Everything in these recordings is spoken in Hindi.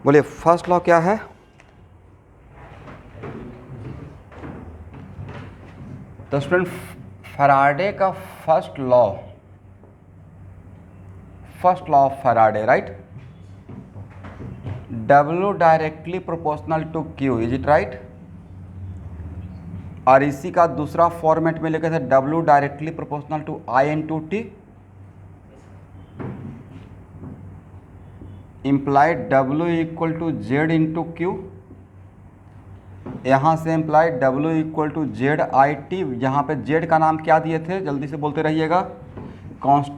बोलिए फर्स्ट लॉ क्या है? तो स्टूडेंट फैराडे का first law of Faraday, right? W directly proportional to Q, is it right? और इसी का दूसरा फॉर्मेट में लिखे थे W directly proportional to I into T, implied W equal to Z into Q, यहाँ से implied W equal to Z I T. यहाँ पे Z का नाम क्या दिए थे, जल्दी से बोलते रहिएगा। Constant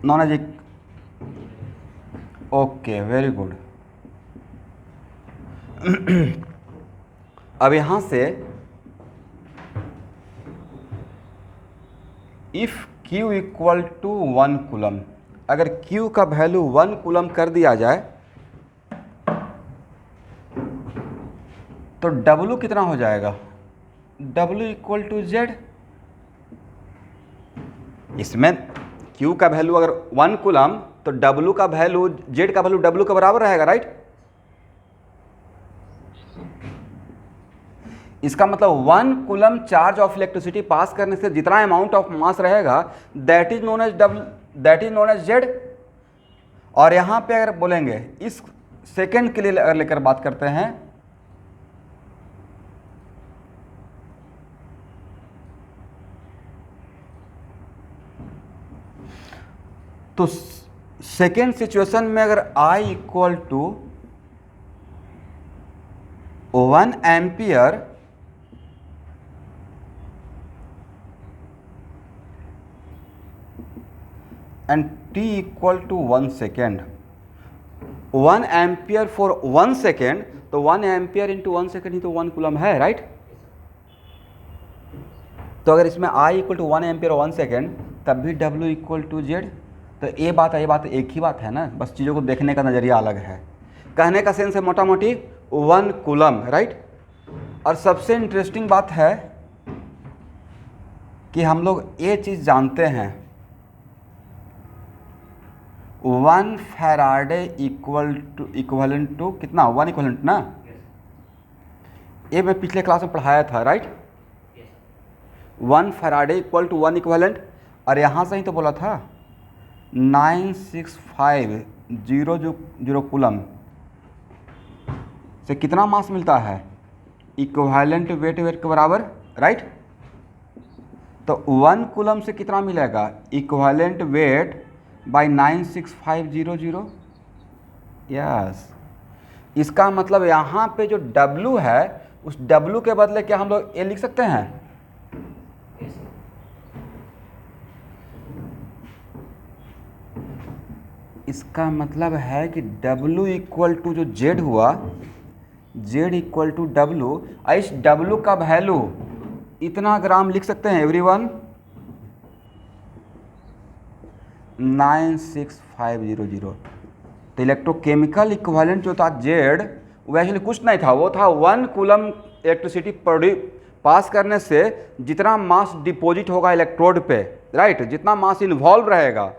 known as, okay very good. अब यहाँ से if Q equal to 1 coulomb, अगर Q का वैल्यू 1 कूलम कर दिया जाए तो W कितना हो जाएगा? W equal to Z। इसमें Q का वैल्यू अगर 1 कूलम तो W का वैल्यू, Z का वैल्यू W के बराबर रहेगा, राइट? इसका मतलब 1 कूलम चार्ज ऑफ इलेक्ट्रिसिटी पास करने से जितना अमाउंट ऑफ मास रहेगा that is known as Z। और यहां पे अगर बोलेंगे इस सेकंड के लिए अगर लेकर बात करते हैं तो सेकेंड सिचुएशन में अगर I equal to 1 ampere and T equal to 1 second, 1 ampere for 1 second, तो 1 एम्पियर इंटू 1 सेकेंड ही तो 1 कूलम है, राइट? तो अगर इसमें I इक्वल टू 1 एम्पियर और 1 सेकेंड तब भी W इक्वल टू Z। तो ये बात एक ही बात है ना, बस चीज़ों को देखने का नज़रिया अलग है। कहने का सेंस है मोटा मोटी 1 कूलम, राइट? और सबसे इंटरेस्टिंग बात है कि हम लोग ये चीज़ जानते हैं 1 फैराडे इक्वलेंट टू कितना, 1 इक्वलेंट ना? ये मैं पिछले क्लास में पढ़ाया था, right? 1 Faraday equal to 1 equivalent, और यहाँ से ही तो बोला था 96500 कूलम से कितना मास मिलता है? इक्विवेलेंट वेट के बराबर, राइट? तो 1 कूलम से कितना मिलेगा? Equivalent weight by 96500। यस, इसका मतलब यहाँ पे जो W है उस W के बदले क्या हम लोग ये लिख सकते हैं? इसका मतलब है कि W इक्वल टू जो Z हुआ, Z इक्वल टू W, इस W का वैल्यू इतना ग्राम लिख सकते हैं एवरीवन, 96500। तो इलेक्ट्रोकेमिकल इक्विवेलेंट जो था Z वो एक्चुअली कुछ नहीं था, वो था 1 कूलम इलेक्ट्रिसिटी पास करने से जितना मास डिपॉजिट होगा इलेक्ट्रोड पे, राइट? जितना मास इन्वॉल्व रहेगा,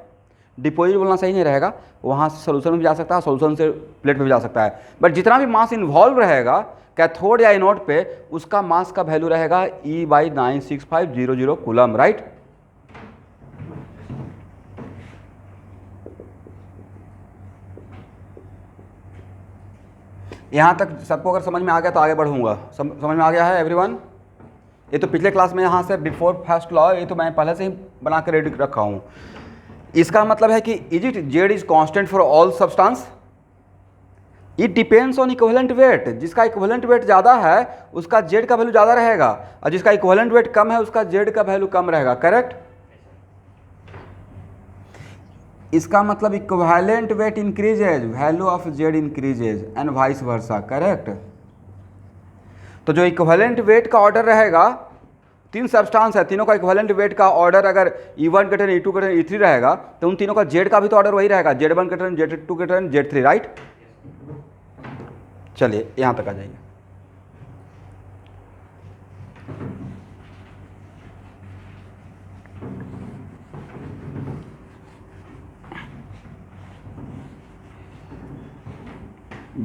डिपॉजिट बोलना सही नहीं रहेगा, वहाँ से सोल्यूशन में भी जा सकता है, सोल्यूशन से प्लेट पे भी जा सकता है, बट जितना भी मास इन्वॉल्व रहेगा कैथोड या एनोड पे उसका मास का वैल्यू रहेगा E बाई 96500 कूलम, राइट? यहाँ तक सबको अगर समझ में आ गया तो आगे बढ़ूंगा। समझ में आ गया है एवरीवन? ये तो पिछले क्लास में यहाँ से बिफोर फर्स्ट लॉ ये तो मैं पहले से ही बना कर रेडी रखा हूँ। इसका मतलब है कि is it Z is constant for all substance? It depends on equivalent weight. जिसका इक्विवेलेंट वेट ज़्यादा है उसका Z का वैल्यू ज़्यादा रहेगा, और जिसका इक्विवेलेंट वेट कम है उसका Z का वैल्यू कम रहेगा, करेक्ट? इसका मतलब equivalent weight increases, value of Z increases and vice versa, correct? तो जो इक्विवेलेंट वेट का ऑर्डर रहेगा, 3 सब्सटेंस है, तीनों का इक्विवेलेंट वेट का ऑर्डर अगर E1 greater E2 greater E3 रहेगा तो उन तीनों का Z का भी तो ऑर्डर वही रहेगा, Z1 greater Z2 greater Z3, right? चलिए यहाँ तक आ जाइए।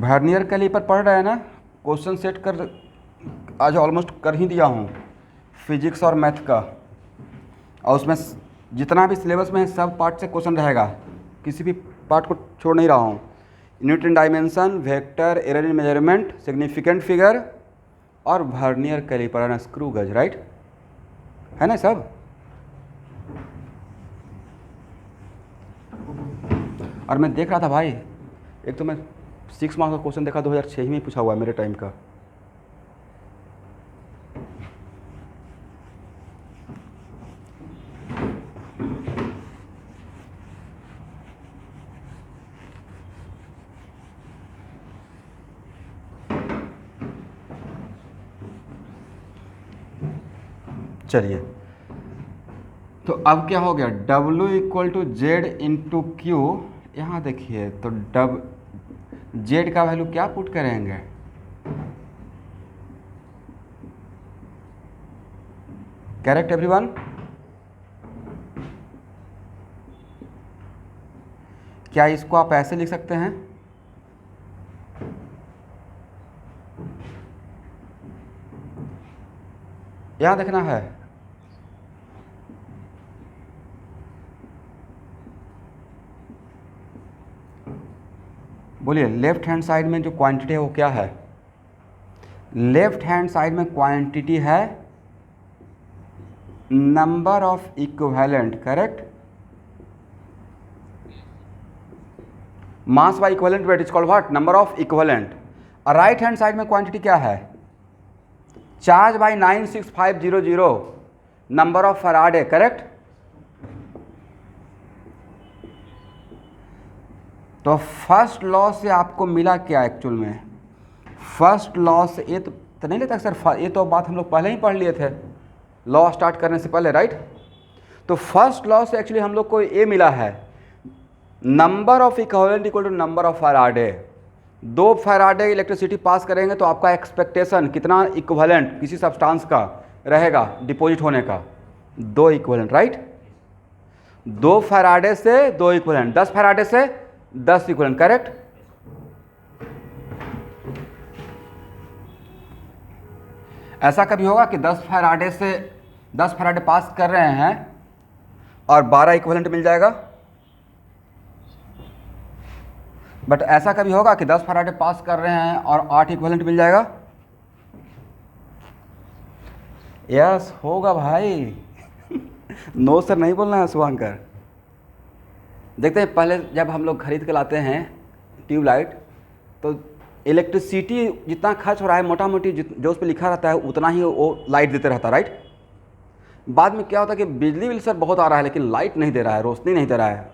वर्नियर कैलिपर पढ़ रहे हैं ना, क्वेश्चन सेट कर आज ऑलमोस्ट कर ही दिया हूँ फिजिक्स और मैथ का, और उसमें जितना भी सिलेबस में है सब पार्ट से क्वेश्चन रहेगा, किसी भी पार्ट को छोड़ नहीं रहा हूँ। Unit in dimension, vector, error in measurement, significant figure और vernier caliper and screw gauge, right है ना सब। और मैं देख रहा था भाई, एक तो मैं 6 मार्क्स का क्वेश्चन देखा 2006 में पूछा हुआ है मेरे टाइम का। चलिए, तो अब क्या हो गया, W equal to Z into Q. यहाँ देखिए तो जेड का वैल्यू क्या पुट करेंगे, करेक्ट एवरीवन। क्या इसको आप ऐसे लिख सकते हैं, यहाँ देखना है, बोलिए लेफ्ट हैंड साइड में जो क्वांटिटी है वो क्या है, लेफ्ट हैंड साइड में क्वांटिटी है number of equivalent, correct, mass by equivalent weight is called what, number of equivalent. और राइट हैंड साइड में क्वांटिटी क्या है, charge by 96500 number of Faraday, correct. तो फर्स्ट लॉ से आपको मिला क्या एक्चुअल में, फर्स्ट लॉ से ये तो नहीं लेता सर, ये तो बात हम लोग पहले ही पढ़ लिए थे लॉ स्टार्ट करने से पहले, राइट। तो फर्स्ट लॉ से एक्चुअली हम लोग को ये मिला है, number of equivalent equal to number of Faraday. 2 Faraday electricity pass करेंगे तो आपका एक्सपेक्टेशन कितना इक्विवेलेंट किसी सब्सटेंस का रहेगा डिपॉजिट होने का, 2 इक्विवेलेंट, राइट। 2 फैराडे से 2 इक्विवेलेंट, 10 फैराडे से 10 इक्विवेलेंट, करेक्ट। ऐसा कभी होगा कि 10 फैराडे से 10 फैराडे पास कर रहे हैं और 12 इक्विवेलेंट मिल जाएगा, बट ऐसा कभी होगा कि 10 फैराडे पास कर रहे हैं और 8 इक्विवेलेंट मिल जाएगा, यस होगा भाई। नो सर नहीं बोलना है शुभांकर। देखते हैं, पहले जब हम लोग खरीद के लाते हैं ट्यूबलाइट तो इलेक्ट्रिसिटी जितना खर्च हो रहा है मोटा मोटी जो उस पर लिखा रहता है उतना ही वो लाइट देते रहता है, राइट। बाद में क्या होता है कि बिजली बिल सर बहुत आ रहा है लेकिन लाइट नहीं दे रहा है, रोशनी नहीं दे रहा है,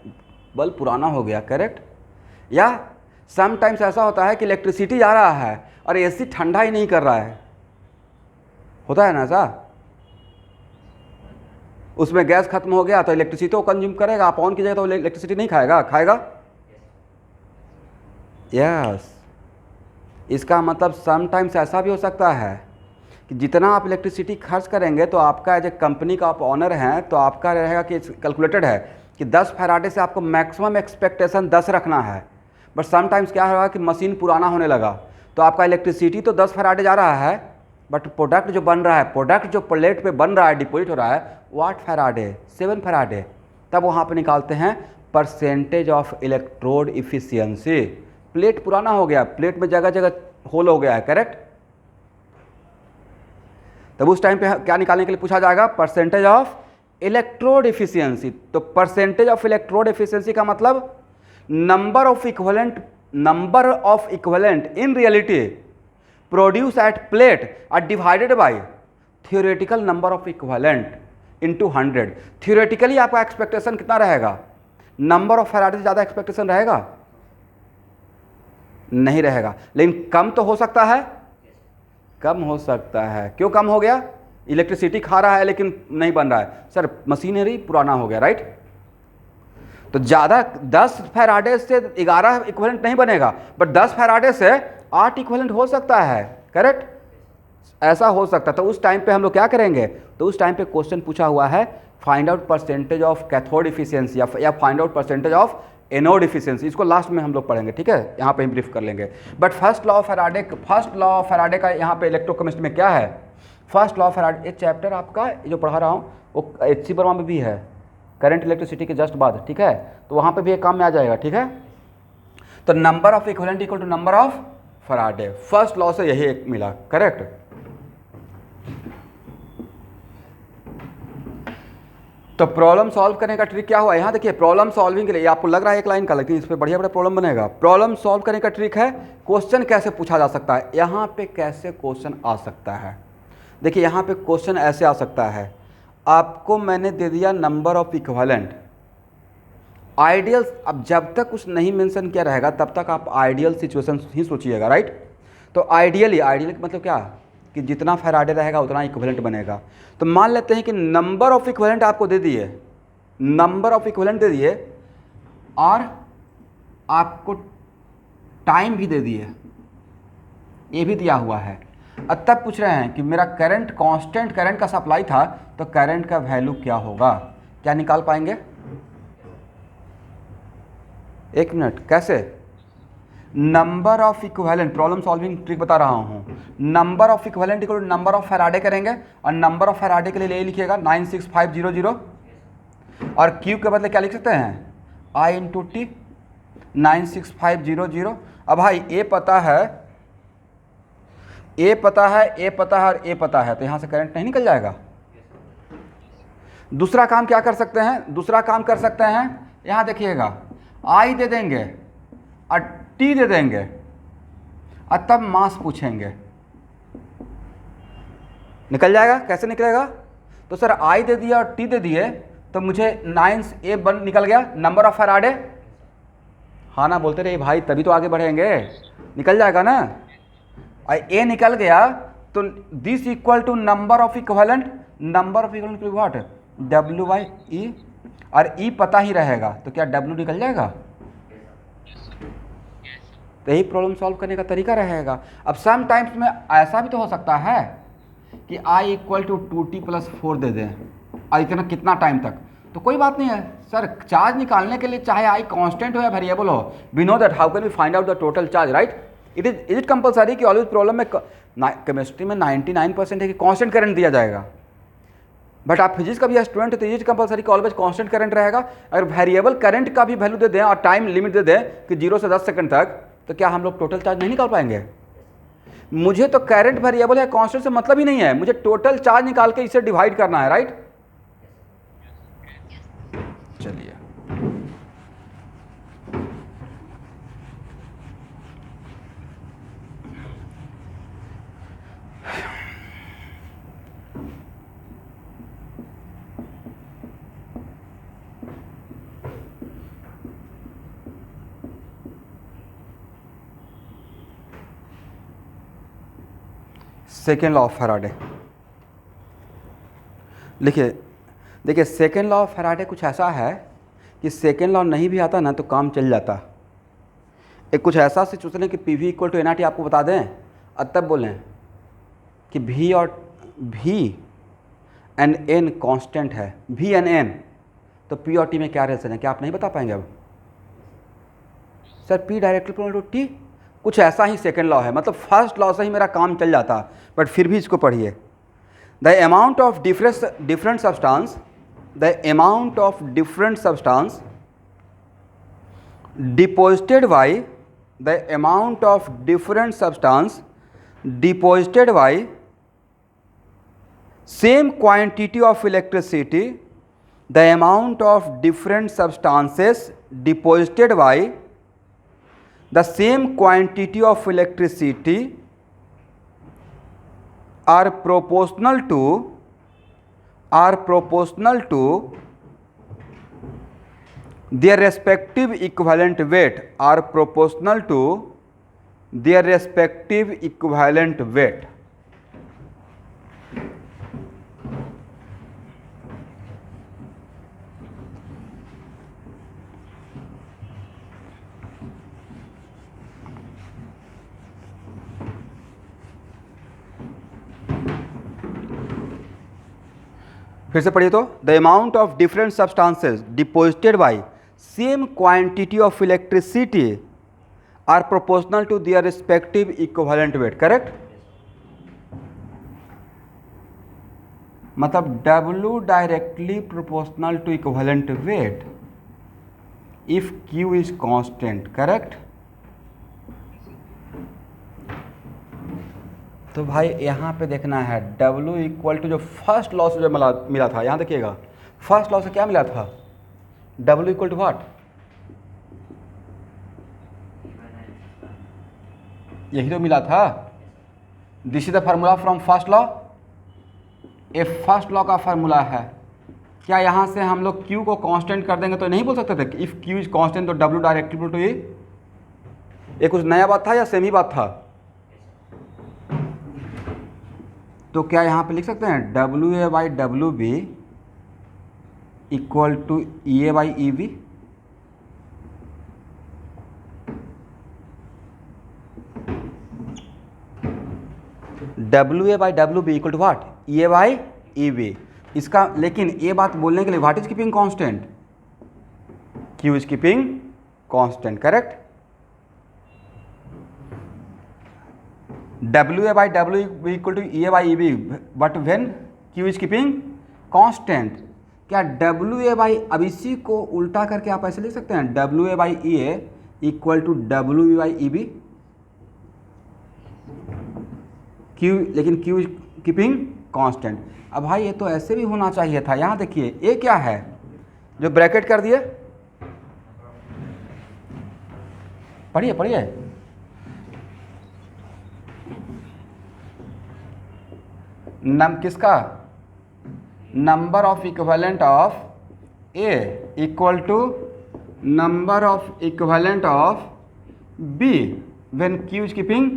बल्ब पुराना हो गया, करेक्ट। या समटाइम्स ऐसा होता है कि इलेक्ट्रिसिटी जा रहा है और एसी ठंडा ही नहीं कर रहा है, होता है ना ऐसा। उसमें गैस खत्म हो गया तो इलेक्ट्रिसिटी तो कंज्यूम करेगा, आप ऑन कीजिएगा तो इलेक्ट्रिसिटी नहीं खाएगा, खाएगा, यस। इसका मतलब समटाइम्स ऐसा भी हो सकता है कि जितना आप इलेक्ट्रिसिटी खर्च करेंगे तो आपका एज ए कंपनी का आप ऑनर हैं तो आपका रहेगा कि कैलकुलेटेड है कि 10 फैराडे से आपको मैक्सिमम एक्सपेक्टेशन 10 रखना है, बट समटाइम्स क्या होगा कि मशीन पुराना होने लगा तो आपका इलेक्ट्रिसिटी तो 10 फैराडे जा रहा है बट प्रोडक्ट जो बन रहा है, प्रोडक्ट जो प्लेट पे बन रहा है, डिपोजिट हो रहा है, वो 8 फैराडे 7 फैराडे। तब वहाँ पे निकालते हैं percentage of electrode efficiency. Plate पुराना हो गया, प्लेट में जगह जगह होल हो गया है, करेक्ट। तब उस टाइम पे क्या निकालने के लिए पूछा जाएगा, परसेंटेज ऑफ इलेक्ट्रोड इफिशियंसी। तो परसेंटेज ऑफ इलेक्ट्रोड इफिशियंसी का मतलब number of equivalent in reality produce at plate are divided by theoretical number of equivalent into 100। Theoretically आपका एक्सपेक्टेशन कितना रहेगा, नंबर ऑफ फैराडे से ज़्यादा एक्सपेक्टेशन रहेगा नहीं रहेगा, लेकिन कम तो हो सकता है, कम हो सकता है। क्यों कम हो गया, इलेक्ट्रिसिटी खा रहा है लेकिन नहीं बन रहा है सर, मशीनरी पुराना हो गया, राइट। तो ज़्यादा 10 फैराडे से 11 इक्विवेलेंट नहीं बनेगा बट 10 फैराडे से 8 इक्विवेलेंट हो सकता है, करेक्ट, ऐसा हो सकता है। तो उस टाइम पे हम लोग क्या करेंगे, तो उस टाइम पे क्वेश्चन पूछा हुआ है find out percentage of cathode efficiency या find out percentage of anode efficiency, इसको लास्ट में हम लोग पढ़ेंगे, ठीक है, यहाँ पे हम ब्रीफ कर लेंगे। But first law of Faraday का यहाँ पे इलेक्ट्रोकेमिस्ट्री में क्या है, फर्स्ट लॉ ऑफ फैराडे, ये चैप्टर आपका जो पढ़ा रहा हूँ वो HC वर्मा में भी है, करंट इलेक्ट्रिसिटी के जस्ट बाद, ठीक है, तो वहाँ पे भी एक काम में आ जाएगा, ठीक है। तो number of equivalent equal to number of Faraday, first law से यही एक मिला, करेक्ट। तो प्रॉब्लम सॉल्व करने का ट्रिक क्या हुआ, यहाँ देखिए प्रॉब्लम सॉल्विंग के लिए आपको लग रहा है एक लाइन का, लेकिन इस पर बढ़िया बड़ा प्रॉब्लम बनेगा। प्रॉब्लम सॉल्व करने का ट्रिक है क्वेश्चन कैसे पूछा जा सकता है, यहाँ पे कैसे क्वेश्चन आ सकता है। देखिए यहाँ पे क्वेश्चन ऐसे आ सकता है, आपको मैंने दे दिया नंबर ऑफ इक्विवेलेंट, आइडियल, अब जब तक कुछ नहीं मेंशन किया रहेगा तब तक आप आइडियल सिचुएशन ही सोचिएगा, राइट। तो आइडियल मतलब क्या कि जितना फैराडे रहेगा उतना इक्विवेलेंट बनेगा। तो मान लेते हैं कि नंबर ऑफ इक्विवेलेंट आपको दे दिए, नंबर ऑफ इक्विवेलेंट दे दिए और आपको टाइम भी दे दिए, ये भी दिया हुआ है। अब तब पूछ रहे हैं कि मेरा करंट कांस्टेंट करंट का सप्लाई था, तो करंट का वैल्यू क्या होगा, क्या निकाल पाएंगे? एक मिनट, कैसे? Number of equivalent, problem solving trick बता रहा हूँ। Number of equivalent equal to number of Faraday करेंगे, और नंबर ऑफ फैराडे के लिए लिखिएगा 96500, और क्यू के बदले क्या लिख सकते हैं, I इंटू टी 96500। अब भाई ए पता है, ए पता है, ए पता है और ए पता है, तो यहाँ से करंट नहीं निकल जाएगा। दूसरा काम क्या कर सकते हैं, दूसरा काम कर सकते हैं, यहाँ देखिएगा आई दे देंगे और टी दे देंगे और तब मास पूछेंगे, निकल जाएगा। कैसे निकलेगा? तो सर आई दे दिया और टी दे दिए, तो मुझे 9A बन निकल गया, नंबर ऑफ फैराडे। हाँ ना बोलते रहे भाई, तभी तो आगे बढ़ेंगे, निकल जाएगा ना। ए निकल गया तो this equal to number of equivalent, number of equivalent what, W/E, और E पता ही रहेगा, तो क्या W निकल जाएगा। तो यही प्रॉब्लम सॉल्व करने का तरीका रहेगा। अब सम टाइम्स में ऐसा भी तो हो सकता है कि I इक्वल टू 2T + 4 दे दें, और इतना कितना टाइम तक, तो कोई बात नहीं है सर। चार्ज निकालने के लिए चाहे I कांस्टेंट हो या वेरिएबल हो, we know that how can we find out the total charge, right. Is it compulsory कि ऑलवेज प्रॉब्लम में केमिस्ट्री में 99% है कि कांस्टेंट करंट दिया जाएगा, बट आप फिजिक्स का भी स्टूडेंट है तो इज कंपलसरी कि ऑलवेज कांस्टेंट करंट रहेगा। अगर वेरिएबल करंट का भी वैल्यू दे दें और टाइम लिमिट दे दें कि 0 से 10 सेकंड तक, तो क्या हम लोग टोटल चार्ज नहीं निकाल पाएंगे? मुझे तो करंट वेरिएबल है, कांस्टेंट से मतलब ही नहीं है, मुझे टोटल चार्ज निकाल के इसे डिवाइड करना है, राइट। चलिए सेकेंड लॉ ऑफ फैराडे लिखिए। देखिए सेकेंड लॉ ऑफ फैराडे कुछ ऐसा है कि सेकेंड लॉ नहीं भी आता ना तो काम चल जाता। एक कुछ ऐसा सिचुएशन है कि PV इक्वल टू NRT आपको बता दें और तब बोलें कि V एंड N कांस्टेंट है, V एंड N, तो P और T में क्या रिलेशन है, क्या आप नहीं बता पाएंगे? अब sir P directly proportional to T, कुछ ऐसा ही सेकेंड लॉ है, मतलब फर्स्ट लॉ से ही मेरा काम चल जाता, बट फिर भी इसको पढ़िए। The amount of different substance, the amount of different substance deposited bye, the amount of different substance deposited by same quantity of electricity, the amount of different substances deposited bye the same quantity of electricity are proportional to their respective equivalent weight, are proportional to their respective equivalent weight। फिर से पढ़िए तो, the amount of different substances deposited by same quantity of electricity are proportional to their respective equivalent weight, correct. मतलब W directly proportional to equivalent weight if Q is constant, correct. तो भाई यहाँ पे देखना है W इक्वल टू जो फर्स्ट लॉ से जो मिला था, यहाँ देखिएगा फर्स्ट लॉ से क्या मिला था, W इक्वल टू व्हाट, यही तो मिला था। This is the formula from first law, ये फर्स्ट लॉ का फार्मूला है। क्या यहाँ से हम लोग Q को कांस्टेंट कर देंगे तो नहीं बोल सकते थे कि इफ Q इज कांस्टेंट तो W directly equal to E? ये कुछ नया बात था या सेम ही बात था? तो क्या यहाँ पे लिख सकते हैं WA by WB equal to EA by EB? WA by WB equal to what, EA by EB। इसका लेकिन ये बात बोलने के लिए what is keeping constant, Q is keeping constant, correct. WA by WB equal to EA by EB, but when Q is keeping constant. क्या WA बाई, अब इसी को उल्टा करके आप ऐसे लिख सकते हैं WA by EA equal to WB by EB, Q, लेकिन Q इज कीपिंग कांस्टेंट। अब भाई ये तो ऐसे भी होना चाहिए था। यहाँ देखिए ये क्या है जो ब्रैकेट कर दिए, पढ़िए पढ़िए, किसका, number of equivalent of A equal to number of equivalent of B when Q is keeping.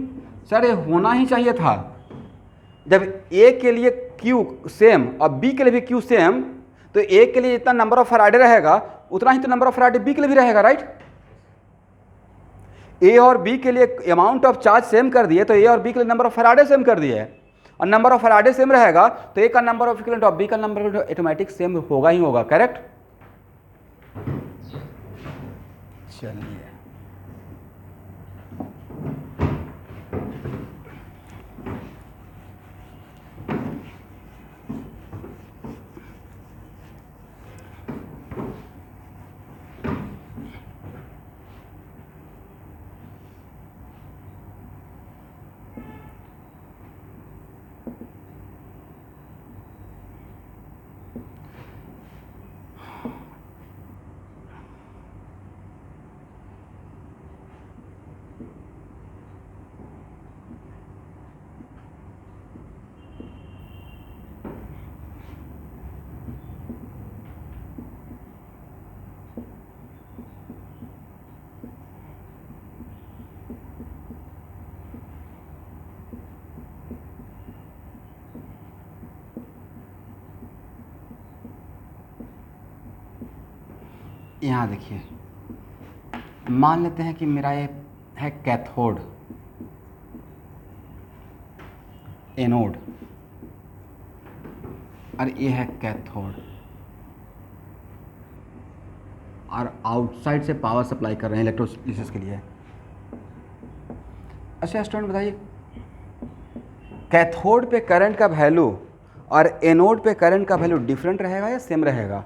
Sir ये होना ही चाहिए था, जब A के लिए Q सेम और B के लिए भी Q सेम, तो A के लिए जितना नंबर ऑफ फैराडे रहेगा उतना ही तो नंबर ऑफ फैराडे B के लिए भी रहेगा, राइट। A और B के लिए अमाउंट ऑफ चार्ज सेम कर दिए तो A और B के लिए नंबर ऑफ फैराडे सेम कर दिए, और नंबर ऑफ फैराडे सेम रहेगा तो A का number of equivalent of B का नंबर ऑटोमेटिक सेम होगा ही होगा, करेक्ट। चलिए यहाँ देखिए, मान लेते हैं कि मेरा ये है कैथोड, एनोड, और ये है कैथोड, और आउटसाइड से पावर सप्लाई कर रहे हैं इलेक्ट्रोलिसिस के लिए। अच्छा स्टूडेंट बताइए, कैथोड पे करंट का वैल्यू और एनोड पे करंट का वैल्यू डिफरेंट रहेगा या सेम रहेगा?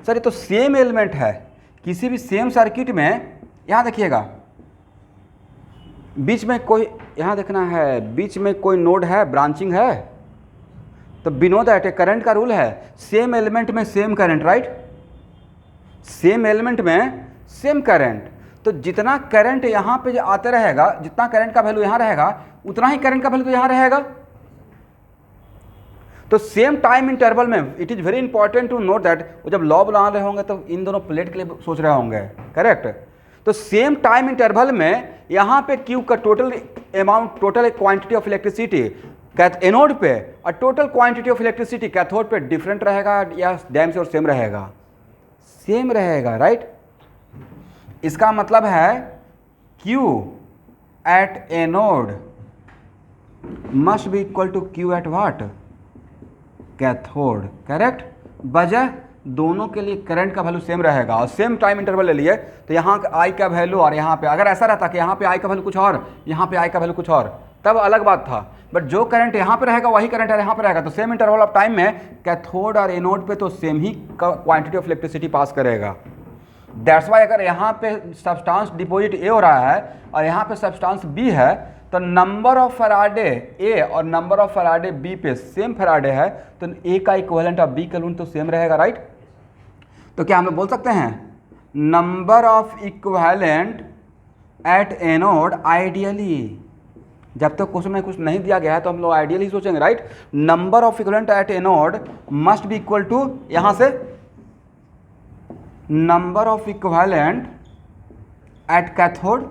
सर ये तो सेम एलिमेंट है, किसी भी सेम सर्किट में। यहाँ देखिएगा बीच में कोई, यहाँ देखना है बीच में कोई नोड है, ब्रांचिंग है, तो वी नो दैट करंट का रूल है सेम एलिमेंट में same current, right. Same element में सेम करंट, तो जितना करंट यहाँ पे आते रहेगा, जितना करंट का वैल्यू यहाँ रहेगा उतना ही करंट का वैल्यू तो यहाँ रहेगा। तो सेम टाइम इंटरवल में it is very important to note that, वो जब लॉ बना रहे होंगे तो इन दोनों प्लेट के लिए सोच रहे होंगे, करेक्ट। तो सेम टाइम इंटरवल में यहाँ पे क्यू का total amount, total quantity of electricity anode पे और total quantity of electricity cathode पे डिफरेंट रहेगा या डैम से और सेम रहेगा? सेम रहेगा, राइट। इसका मतलब है Q at anode must be equal to Q at what, cathode, correct. वजह दोनों के लिए करंट का वैल्यू सेम रहेगा और सेम टाइम इंटरवल ले लिए, तो यहाँ आई का वैल्यू और यहाँ पे अगर ऐसा रहता कि यहाँ पे आई का वैल्यू कुछ और, यहाँ पे आई का वैल्यू कुछ और, तब अलग बात था। बट जो करंट यहाँ पे रहेगा वही करंट यहाँ पे रहेगा, तो सेम इंटरवल ऑफ टाइम में कैथोड और एनोड पे तो सेम ही क्वांटिटी ऑफ इलेक्ट्रिसिटी पास करेगा। दैट्स वाई अगर यहाँ पे सब्सटेंस डिपॉजिट ए हो रहा है और यहाँ पे सब्सटेंस बी है, तो नंबर ऑफ फैराडे ए और नंबर ऑफ फैराडे बी पे सेम फैराडे है, तो ए का इक्विवेलेंट और बी का इक्विवेलेंट तो सेम रहेगा, राइट। तो क्या हम लोग बोल सकते हैं number of equivalent at anode ideally, जब तक क्वेश्चन में कुछ नहीं दिया गया है तो हम लोग आइडियली सोचेंगे, right. Number of equivalent at anode must be equal to यहां से number of equivalent at cathode.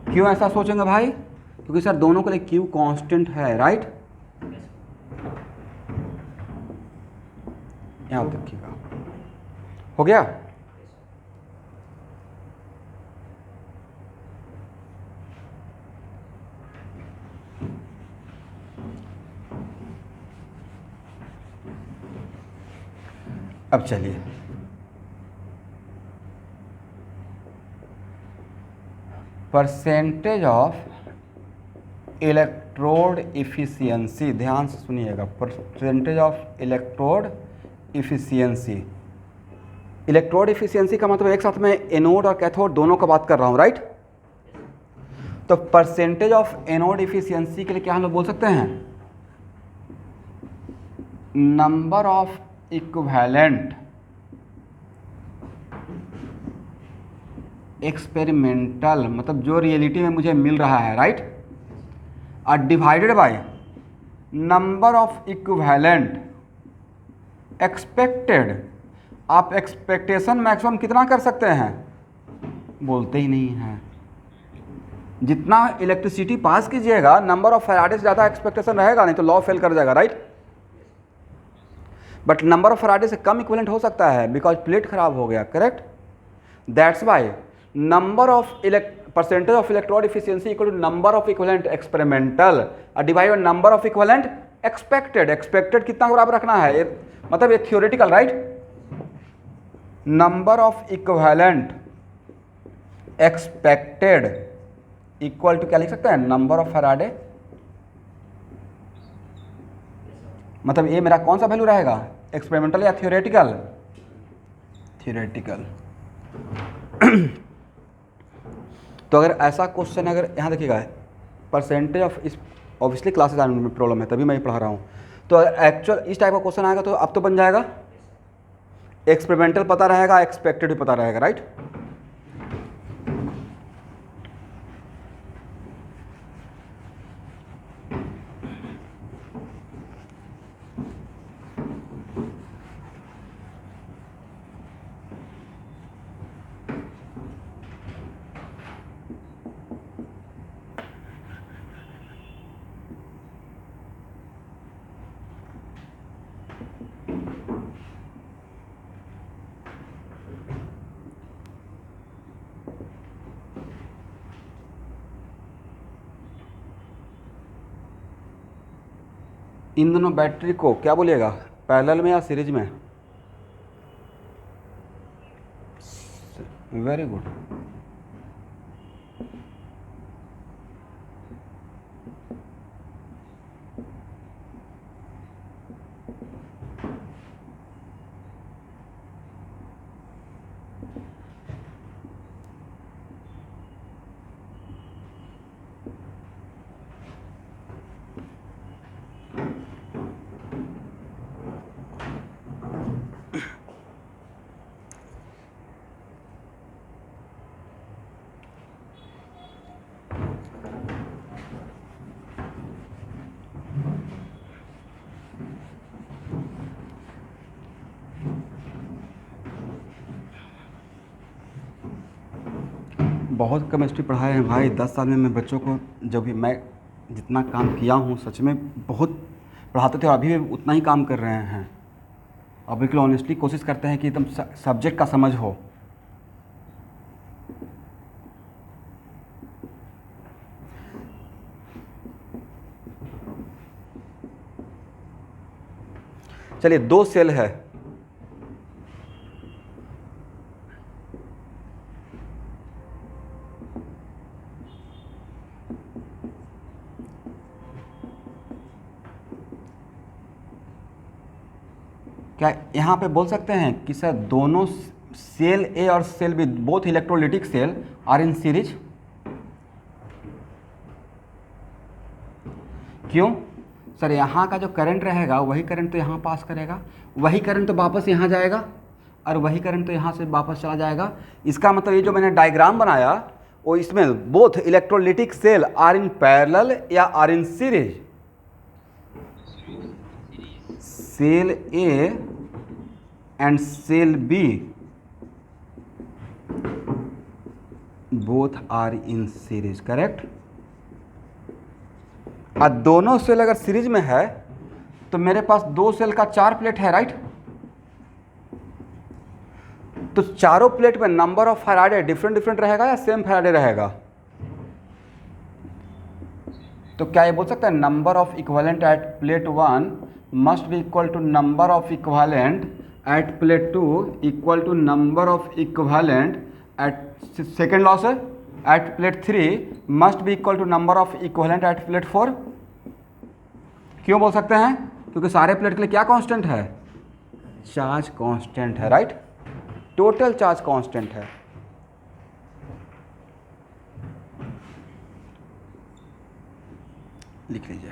क्यों ऐसा सोचेंगे भाई? क्योंकि सर दोनों के लिए Q कांस्टेंट है, राइट। यहां देखिएगा, हो गया। अब चलिए परसेंटेज ऑफ इलेक्ट्रोड इफिशियंसी, ध्यान से सुनिएगा, percentage of electrode efficiency. Electrode efficiency का मतलब एक साथ में एनोड और कैथोड दोनों का बात कर रहा हूं, राइट। तो परसेंटेज ऑफ एनोड इफिशियंसी के लिए क्या हम लोग बोल सकते हैं नंबर ऑफ इक्विवेलेंट एक्सपेरिमेंटल, मतलब जो रियलिटी में मुझे मिल रहा है, राइट, और divided by number of equivalent expected. आप एक्सपेक्टेशन मैक्सिमम कितना कर सकते हैं? बोलते ही नहीं हैं। जितना इलेक्ट्रिसिटी पास कीजिएगा नंबर ऑफ फैराडे से ज़्यादा एक्सपेक्टेशन रहेगा, नहीं तो लॉ फेल कर जाएगा, right. But number of Faraday से कम इक्विवेलेंट हो सकता है बिकॉज प्लेट खराब हो गया, correct. That's why number of percentage of electrode efficiency equal to number of equivalent experimental और divide by number of equivalent expected. Expected कितना बराबर रखना है, मतलब ये theoretical, right. Number of equivalent expected equal to क्या लिख सकते हैं नंबर ऑफ फैराडे, मतलब ये मेरा कौन सा वैल्यू रहेगा, एक्सपेरिमेंटल या थियोरेटिकल? थियोरेटिकल। तो अगर ऐसा क्वेश्चन, अगर यहाँ देखिएगा परसेंटेज ऑफ, इस ऑब्वियसली क्लासेस आने में प्रॉब्लम है तभी मैं पढ़ा रहा हूँ, तो एक्चुअल इस टाइप का क्वेश्चन आएगा तो अब तो बन जाएगा एक्सपेरिमेंटल पता रहेगा, एक्सपेक्टेड भी पता रहेगा, राइट। इन दोनों बैटरी को क्या बोलिएगा, पैरेलल में या सीरीज में? Very good. बहुत केमिस्ट्री पढ़ाए हैं भाई 10 साल में। मैं बच्चों को जब भी मैं जितना काम किया हूँ सच में बहुत पढ़ाते थे और अभी भी उतना ही काम कर रहे हैं। और बिल्कुल ऑनेस्टली कोशिश करते हैं कि एकदम सब्जेक्ट का समझ हो। चलिए 2 सेल है, क्या यहाँ पे बोल सकते हैं कि सर दोनों सेल ए और cell B both electrolytic cell are in series? क्यों सर? यहाँ का जो करंट रहेगा वही करंट तो यहाँ पास करेगा, वही करंट तो वापस यहाँ जाएगा, और वही करंट तो यहाँ से वापस चला जाएगा। इसका मतलब ये जो मैंने डायग्राम बनाया वो इसमें both electrolytic cell are in parallel या are in series? Cell A and cell B both are in series, correct. और दोनों सेल अगर सीरीज में है तो मेरे पास 2 सेल का 4 प्लेट है, राइट। तो चारों प्लेट में number of Faraday different different रहेगा या सेम फैराडे रहेगा? तो क्या ये बोल सकता है number of equivalent at plate 1 must be equal to number of equivalent at plate 2 equal to number of equivalent at second law से at plate 3 must be equal to number of equivalent at plate 4? क्यों बोल सकते हैं? क्योंकि सारे प्लेट के लिए क्या कांस्टेंट है? चार्ज कांस्टेंट है, राइट। टोटल चार्ज कांस्टेंट है। लिख लीजिए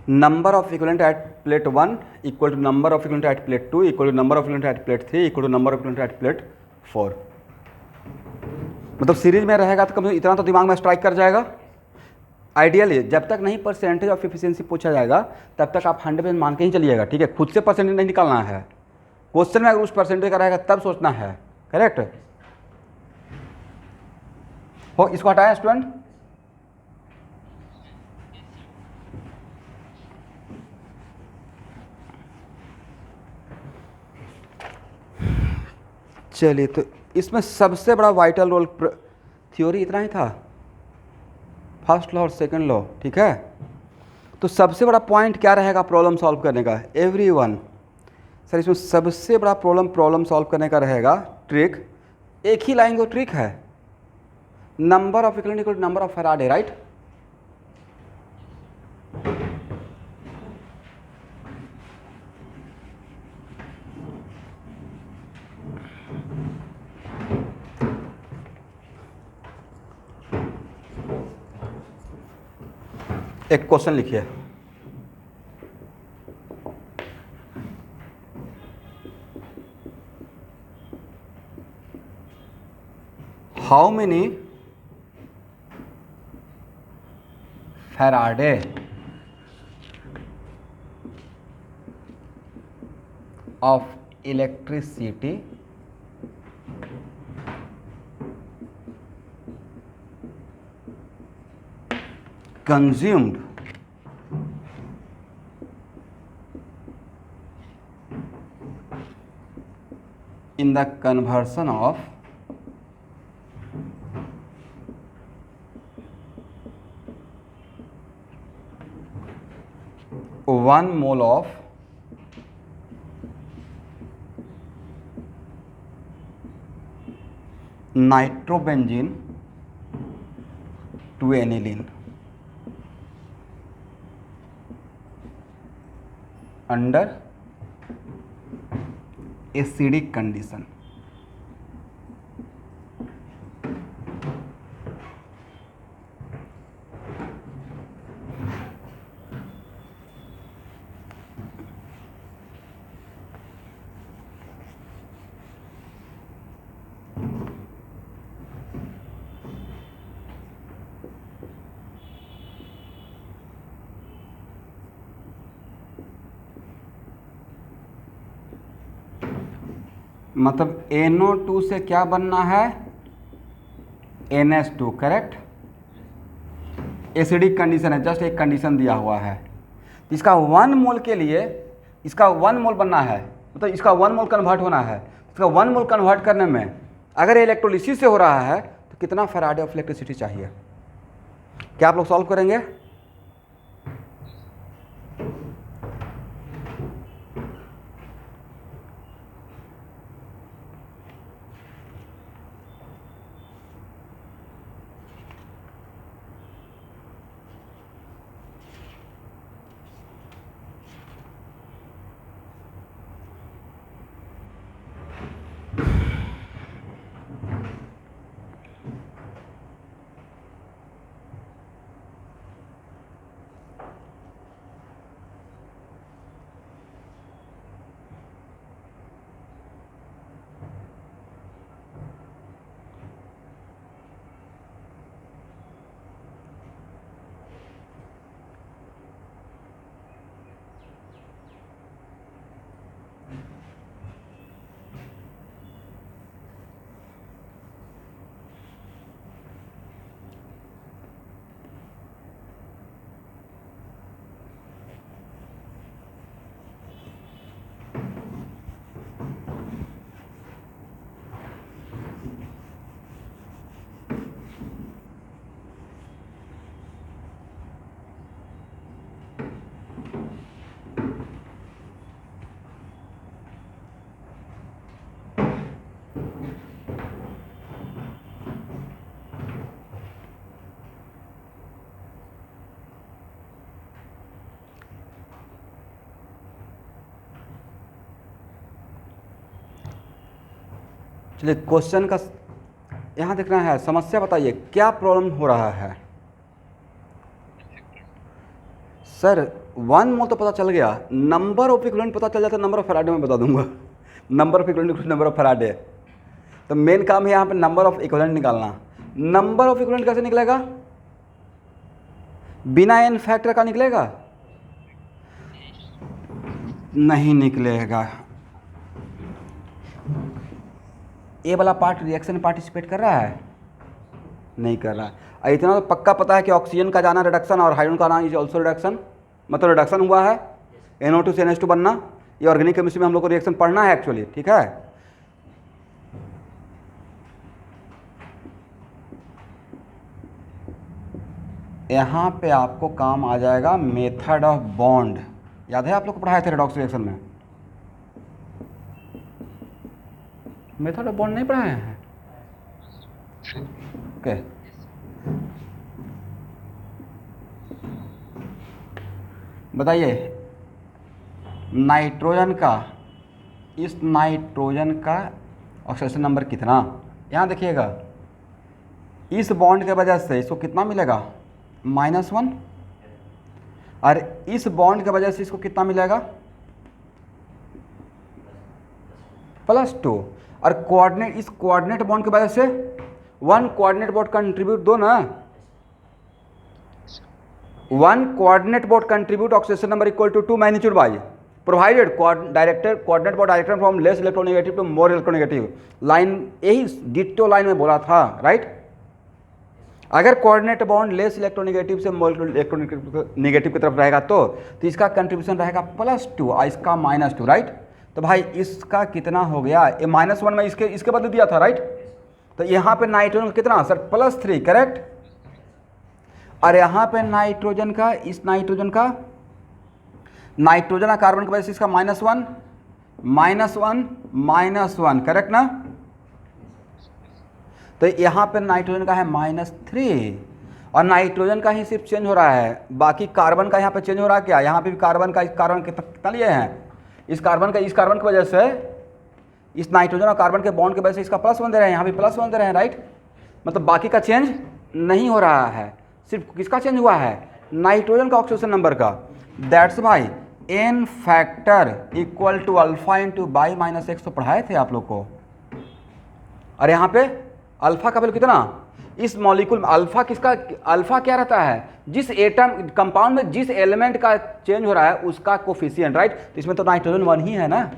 number of equivalent at plate 1 equal to number of equivalent at plate 2 equal to number of equivalent at plate 3 equal to number of equivalent at plate 4। मतलब सीरीज में रहेगा तो कम से कम इतना तो दिमाग में स्ट्राइक कर जाएगा। आइडियली जब तक नहीं परसेंटेज ऑफ एफिशिएंसी पूछा जाएगा तब तक आप 100% मान के ही चलिएगा, ठीक है। खुद से परसेंटेज नहीं निकालना है, क्वेश्चन में अगर उस परसेंटेज का रहेगा तब सोचना है, करेक्ट हो। इसको हटाया स्टूडेंट। चलिए तो इसमें सबसे बड़ा वाइटल रोल थ्योरी इतना ही था, फर्स्ट लॉ और सेकंड लॉ, ठीक है। तो सबसे बड़ा पॉइंट क्या रहेगा प्रॉब्लम सॉल्व करने का? एवरीवन सर इसमें सबसे बड़ा प्रॉब्लम सॉल्व करने का रहेगा ट्रिक, एक ही लाइन को ट्रिक है, number of equivalent equal to number of Faraday, right. एक क्वेश्चन लिखिए, how many Faraday of electricity consumed in the conversion of 1 mole of nitrobenzene to aniline under acidic condition। मतलब NO2 से क्या बनना है? NH2, correct. एसिडिक कंडीशन है, जस्ट एक कंडीशन दिया हुआ है। इसका 1 मोल के लिए इसका 1 मोल बनना है, मतलब इसका 1 मोल कन्वर्ट होना है। इसका 1 मोल कन्वर्ट करने में अगर इलेक्ट्रोलिसिस से हो रहा है तो कितना फैराडे ऑफ इलेक्ट्रिसिटी चाहिए? क्या आप लोग सॉल्व करेंगे? चलिए क्वेश्चन का यहाँ देखना है, समस्या बताइए क्या प्रॉब्लम हो रहा है। सर 1 मोल तो पता चल गया, नंबर ऑफ इक्विवेलेंट पता चल जाता, नंबर ऑफ फैराडे मैं बता दूंगा। Number of equivalent number of Faraday, तो मेन काम है यहाँ पे नंबर ऑफ इक्विवेलेंट निकालना। नंबर ऑफ इक्विवेलेंट कैसे निकलेगा, बिना एन फैक्टर का निकलेगा? नहीं निकलेगा। ए वाला पार्ट रिएक्शन में पार्टिसिपेट कर रहा है? नहीं कर रहा है। इतना तो पक्का पता है कि ऑक्सीजन का जाना रिडक्शन और हाइड्रोजन का आना इज ऑल्सो रिडक्शन, मतलब रिडक्शन हुआ है, NO2 से NH2 बनना। ये ऑर्गेनिक केमिस्ट्री में हम लोग को रिएक्शन पढ़ना है एक्चुअली, ठीक है। यहाँ पे आपको काम आ जाएगा मेथड ऑफ बॉन्ड। याद है आप लोग को पढ़ाए थे रेडॉक्स रिएक्शन में? मेथड ऑफ बॉन्ड नहीं पढ़ाए हैं? ओके बताइए, नाइट्रोजन का, इस नाइट्रोजन का ऑक्सीडेशन नंबर कितना? यहाँ देखिएगा, इस बॉन्ड के वजह से इसको कितना मिलेगा? -1। और इस बॉन्ड के वजह से इसको कितना मिलेगा? +2। और कोऑर्डिनेट, इस कोऑर्डिनेट बॉन्ड की वजह से 1 कोऑर्डिनेट बॉन्ड कंट्रीब्यूट दो ना, 1 coordinate bond contribute oxidation number equal to 2 magnitude by provided directed coordinate bond directed from less electronegative to more electronegative. Line यही डिट्टो लाइन में बोला था, राइट। अगर कोऑर्डिनेट बॉन्ड लेस इलेक्ट्रोनेगेटिव से मोर इलेक्ट्रोनेगेटिव की तरफ रहेगा तो इसका कंट्रीब्यूशन रहेगा +2 और इसका -2, राइट। तो भाई इसका कितना हो गया? ये -1 में इसके बदले दिया था, राइट। तो यहाँ पे नाइट्रोजन कितना सर? +3, करेक्ट। और यहाँ पे नाइट्रोजन का, इस नाइट्रोजन का, नाइट्रोजन और कार्बन की वजह से इसका -1 -1, करेक्ट ना। तो यहाँ पे नाइट्रोजन का है -3 और नाइट्रोजन का ही सिर्फ चेंज हो रहा है, बाकी कार्बन का यहाँ पे चेंज हो रहा है क्या? यहाँ पे भी कार्बन का, इस कार्बन कितना लिए हैं? इस कार्बन की वजह से, इस नाइट्रोजन और कार्बन के बॉन्ड की वजह से इसका +1 दे रहे हैं, यहाँ भी +1 दे रहे हैं, राइट। मतलब बाकी का चेंज नहीं हो रहा है, सिर्फ किसका चेंज हुआ है? नाइट्रोजन का ऑक्सीडेशन नंबर का। दैट्स भाई n factor equal to alpha into by -x तो पढ़ाए थे आप लोग को। और यहाँ पे अल्फा का वैल्यू कितना? इस मॉलिक्यूल में अल्फा किसका, अल्फा क्या रहता है? जिस एटम कंपाउंड में जिस एलिमेंट का चेंज हो रहा है उसका कोफिशिएंट, राइट। तो इसमें तो नाइट्रोजन 1 ही है ना।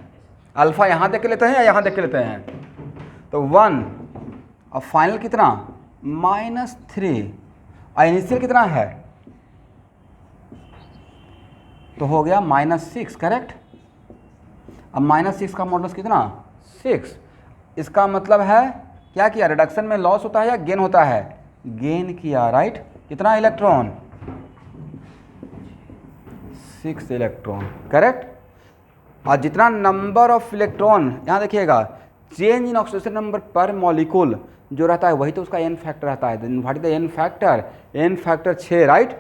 अल्फा यहाँ देख के लेते हैं या यहाँ देख के लेते हैं? तो 1 और फाइनल कितना? -3 और इनिशियल कितना है? तो हो गया -6, करेक्ट। अब -6 का मॉडुलस कितना? 6। इसका मतलब है क्या किया? रिडक्शन में लॉस होता है या गेन होता है? गेन किया, राइट। कितना इलेक्ट्रॉन? 6 electron, correct. और जितना नंबर ऑफ इलेक्ट्रॉन, यहाँ देखिएगा, चेंज इन ऑक्सीडेशन नंबर पर मॉलिक्यूल जो रहता है वही तो उसका n फैक्टर रहता है। What is the n factor? n factor 6, right.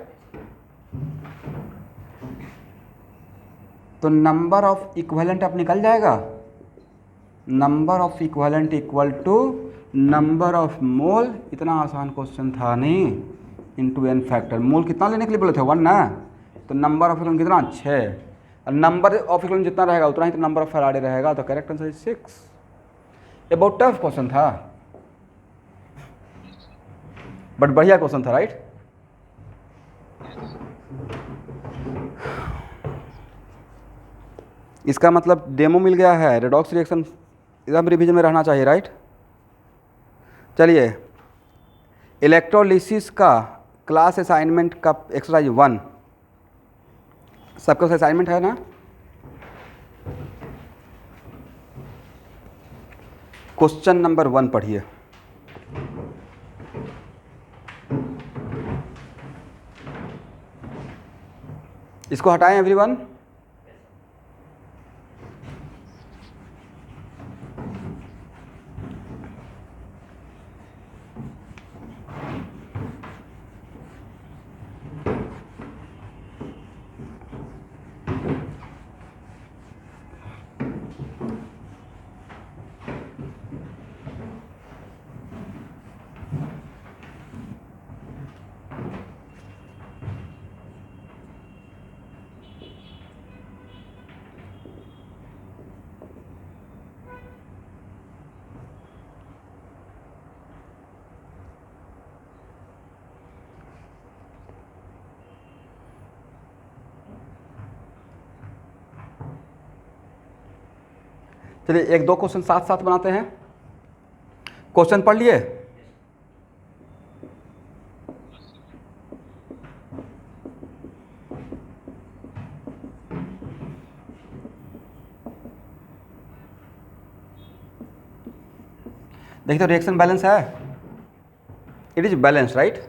तो नंबर ऑफ इक्विवेलेंट अब निकल जाएगा, number of equivalent equal to number of mole. इतना आसान क्वेश्चन था नहीं, इंटू n फैक्टर। मोल कितना लेने के लिए बोले थे? 1 ना। तो नंबर ऑफ इक्विवेलेंट कितना? 6। और नंबर ऑफ इक्विवेलेंट जितना रहेगा उतना ही तो नंबर ऑफ फैराडे रहेगा। तो करेक्ट आंसर 6। ये बहुत टफ क्वेश्चन था बट बढ़िया क्वेश्चन था, राइट। इसका मतलब डेमो मिल गया है। रेडॉक्स रिएक्शन एकदम रिवीजन में रहना चाहिए, राइट। चलिए, इलेक्ट्रोलिसिस का क्लास असाइनमेंट का एक्सरसाइज 1 सबका असाइनमेंट है ना। क्वेश्चन नंबर 1 पढ़िए। इसको हटाएं एवरीवन। चलिए एक दो क्वेश्चन साथ साथ बनाते हैं। क्वेश्चन पढ़ लिए? देखिए तो रिएक्शन बैलेंस है, इट इज बैलेंस राइट।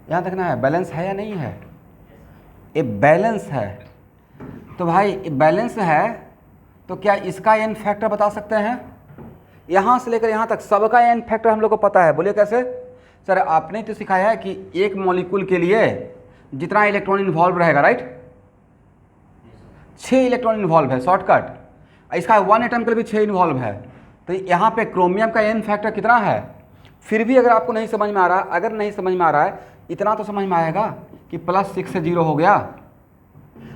यहां देखना है बैलेंस है या नहीं है। ये बैलेंस है तो भाई बैलेंस है तो क्या इसका एन फैक्टर बता सकते हैं? यहां से लेकर यहां तक सबका एन फैक्टर हम लोग को पता है। बोलिए कैसे? सर आपने तो सिखाया है कि एक मॉलिक्यूल के लिए जितना इलेक्ट्रॉन इन्वॉल्व रहेगा राइट, 6 इलेक्ट्रॉन इन्वॉल्व है शॉर्टकट। इसका 1 एटम के लिए भी 6 इन्वॉल्व है। तो यहाँ पे क्रोमियम का एन फैक्टर कितना है? फिर भी अगर आपको नहीं समझ में आ रहा, अगर नहीं समझ में आ रहा है, इतना तो समझ में आएगा कि +6 से 0 हो गया,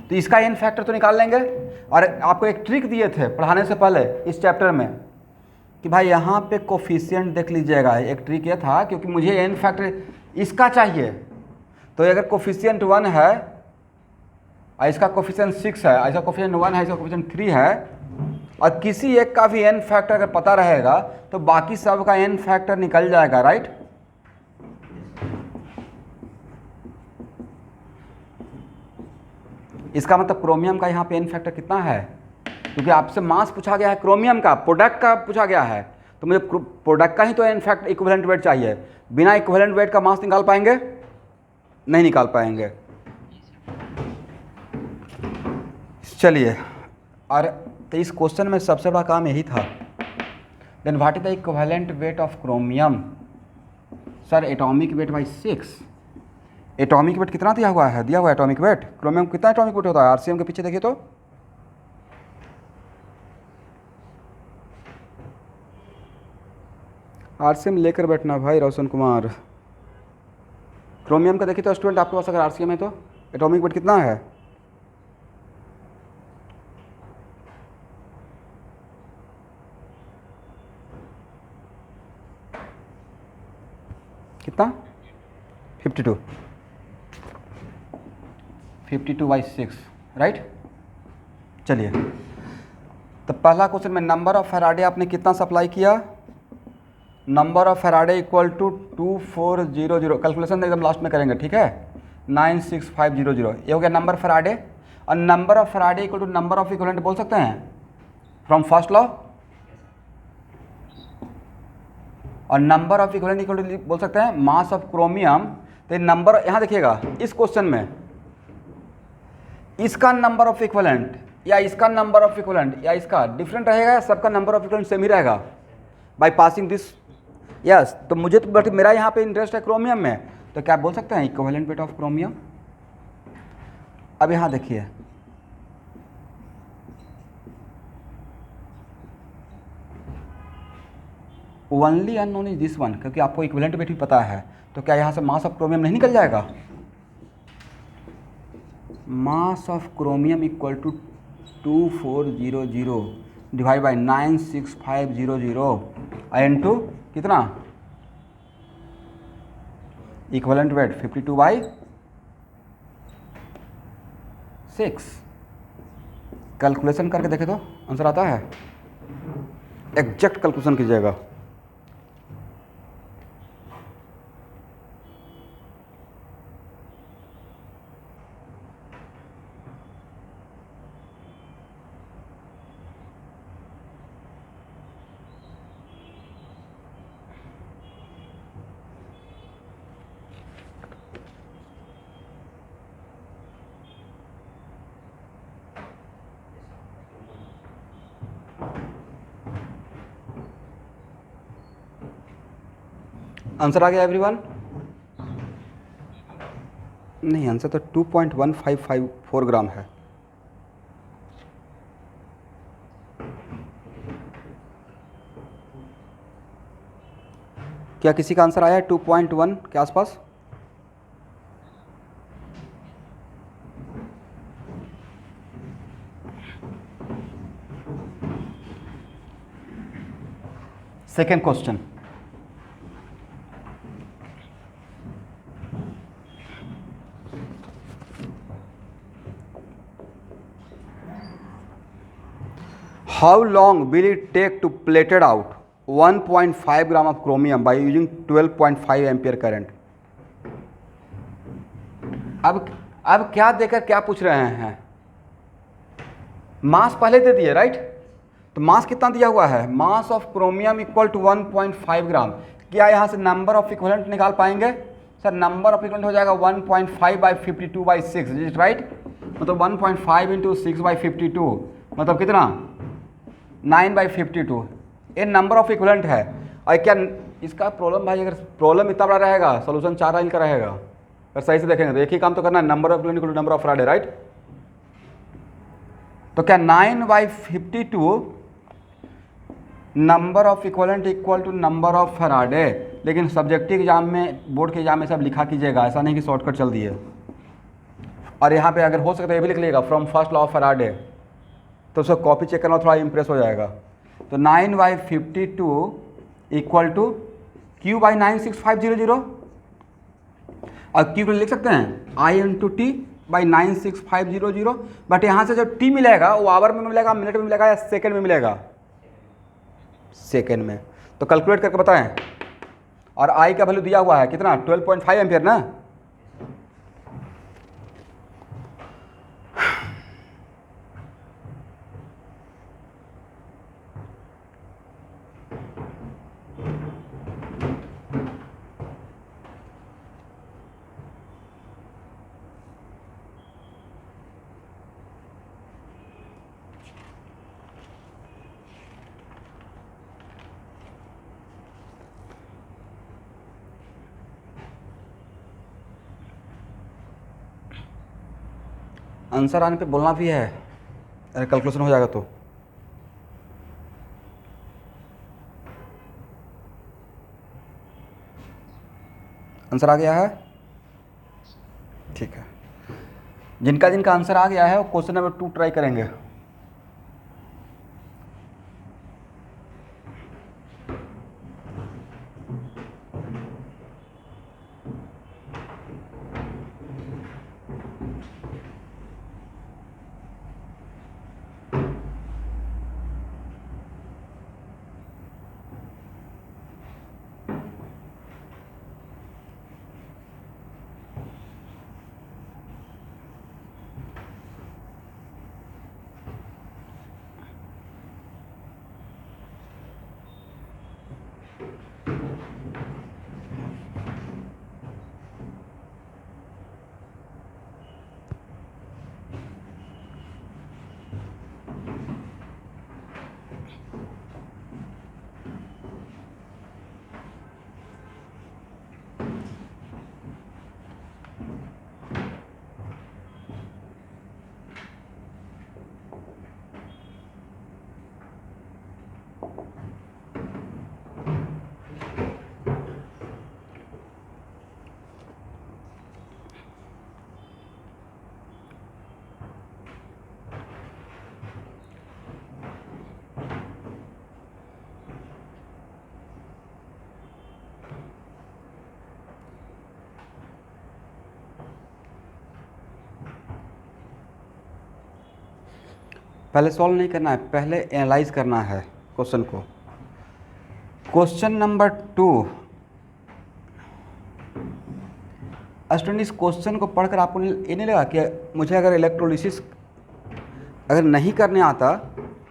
तो इसका एन फैक्टर तो निकाल लेंगे। और आपको एक ट्रिक दिए थे पढ़ाने से पहले इस चैप्टर में कि भाई यहाँ पे कोफिशिएंट देख लीजिएगा। एक ट्रिक ये था क्योंकि मुझे एन फैक्टर इसका चाहिए, तो अगर कोफिशिएंट 1 है और इसका कोफिशिएंट 6 है, इसका कोफिशिएंट 1 है, इसका कोफिशिएंट 3 है, और किसी एक का भी एन फैक्टर अगर पता रहेगा तो बाकी सब का एन फैक्टर निकल जाएगा राइट। इसका मतलब क्रोमियम का यहाँ पे एन फैक्टर कितना है? क्योंकि आपसे मास पूछा गया है, क्रोमियम का प्रोडक्ट का पूछा गया है, तो मुझे प्रोडक्ट का ही तो एन फैक्टर इक्विवेलेंट वेट चाहिए। बिना इक्विवेलेंट वेट का मास निकाल पाएंगे? नहीं निकाल पाएंगे। चलिए, और तो इस क्वेश्चन में सबसे बड़ा काम यही था। Then what is the equivalent weight of chromium? Sir atomic weight by 6। Atomic weight कितना दिया हुआ है? दिया हुआ है एटॉमिक वेट। क्रोमियम कितना एटॉमिक वेट होता है? आरसीएम के पीछे देखिए तो आरसीएम लेकर बैठना भाई रोशन कुमार। क्रोमियम का देखिए तो स्टूडेंट आपके पास अगर आरसीएम है तो एटॉमिक वेट कितना है? कितना? 52 बाई 6 राइट। चलिए तो पहला क्वेश्चन में नंबर ऑफ फैराडे आपने कितना सप्लाई किया? Number of Faraday equal to 2400। Calculation एकदम लास्ट में करेंगे ठीक है। 96500 ये हो गया नंबर फैराडे। और number of Faraday equal to number of equivalent बोल सकते हैं फ्रॉम फर्स्ट लॉ। और number of equivalent equal to बोल सकते हैं मास ऑफ क्रोमियम। तो नंबर यहाँ देखिएगा इस क्वेश्चन में इसका नंबर ऑफ इक्विवेलेंट या इसका नंबर ऑफ इक्विवेलेंट या इसका डिफरेंट रहेगा या सबका नंबर ऑफ इक्विवेलेंट सेम ही रहेगा बाय पासिंग दिस। यस तो मुझे तो बट मेरा यहाँ पे इंटरेस्ट है क्रोमियम में, तो क्या बोल सकते हैं इक्विवेलेंट वेट ऑफ क्रोमियम। अब यहाँ देखिए only unknown is this one, क्योंकि आपको इक्विवेलेंट वेट भी पता है, तो क्या यहाँ से मास ऑफ क्रोमियम नहीं निकल जाएगा? Mass of chromium equal to 2400 divide by 96500 into कितना? Equivalent weight 52 by 6। कैलकुलेशन करके देखे तो आंसर आता है। एग्जैक्ट कैलकुलेशन कीजिएगा। आंसर आ गया एवरीवन? नहीं आंसर तो 2.1554 ग्राम है। क्या किसी का आंसर आया है 2.1 के आसपास? Second question, how long will it take to plated out 1.5 gram of chromium by using 12.5 ampere current. अब क्या देकर क्या पूछ रहे हैं, मास पहले दे दिए राइट, तो मास कितना दिया हुआ है, mass of chromium equal to 1.5 gram. क्या यहाँ से नंबर ऑफ इक्विवेलेंट निकाल पाएंगे सर, नंबर ऑफ इक्विवेलेंट हो जाएगा 1.5 बाई 52/6 इज राइट, मतलब 1.5 इंटू 6/52 मतलब कितना 9/52, ये नंबर ऑफ इक्विवेलेंट है। और क्या इसका प्रॉब्लम भाई, अगर प्रॉब्लम इतना बड़ा रहेगा सोल्यूशन 4 लाइन का रहेगा, अगर सही से देखेंगे तो एक ही काम तो करना है, number of equivalent equal to number of Faraday right. तो क्या 9/52 number of equivalent equal to number of Faraday, लेकिन सब्जेक्टिव एग्जाम में बोर्ड के एग्जाम में सब लिखा कीजिएगा, ऐसा नहीं कि शॉर्टकट चल दिए। और यहाँ पे अगर हो सके तो ये भी लिख लीजिएगा from first law of Faraday, तो उसको कॉपी चेक करना थोड़ा इंप्रेस हो जाएगा। तो 9/52 इक्वल टू Q/96500, और Q को लिख सकते हैं I/T/96500, बट यहाँ से जो T मिलेगा वो आवर में मिलेगा, मिनट में मिलेगा या सेकेंड में मिलेगा, सेकेंड में। तो कैलकुलेट करके बताएं। और I का वैल्यू दिया हुआ है कितना 12.5 एम्पियर ना, आंसर आने पे बोलना भी है, अरे कैलकुलेशन हो जाएगा तो। आंसर आ गया है, ठीक है। जिनका जिनका आंसर आ गया है वो क्वेश्चन नंबर 2 ट्राई करेंगे। पहले सॉल्व नहीं करना है, पहले एनालाइज करना है क्वेश्चन को। क्वेश्चन नंबर 2, स्टूडेंट इस क्वेश्चन को पढ़कर आपको ये नहीं लगा कि मुझे अगर इलेक्ट्रोलिसिस अगर नहीं करने आता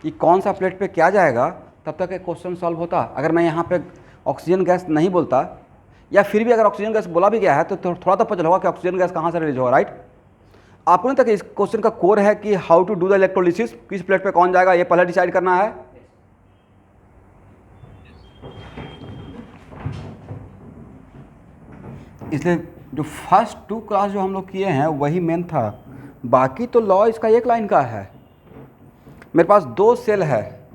कि कौन सा प्लेट पे क्या जाएगा, तब तक एक क्वेश्चन सॉल्व होता। अगर मैं यहाँ पे ऑक्सीजन गैस नहीं बोलता, या फिर भी अगर ऑक्सीजन गैस बोला भी गया है तो थोड़ा तो पता होगा कि ऑक्सीजन गैस कहाँ से रिलीज होगा राइट। आपको नहीं तक इस क्वेश्चन का कोर है कि how to do the electrolysis, किस प्लेट पे कौन जाएगा ये पहले डिसाइड करना है। इसलिए जो फर्स्ट 2 क्लास जो हम लोग किए हैं वही मेन था, बाकी तो लॉ इसका एक लाइन का है। मेरे पास 2 सेल है,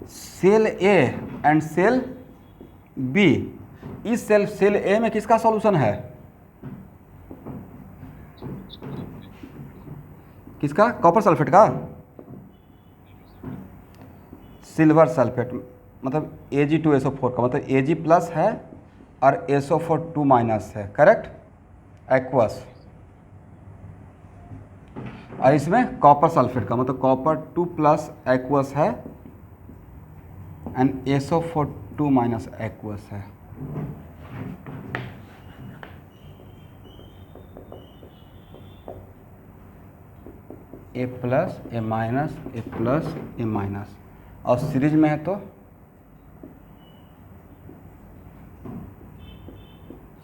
cell A and cell B. इस सेल ए में किसका सॉल्यूशन है, किसका, कॉपर सल्फेट का, सिल्वर सल्फेट, मतलब Ag2SO4 का, मतलब Ag प्लस है और SO4 2- है, करेक्ट, एक्वस। और इसमें कॉपर सल्फेट का मतलब कॉपर 2 प्लस एक्वस है एंड SO4 2 माइनस एक्वस है। A plus A minus A plus A minus और सीरीज में है तो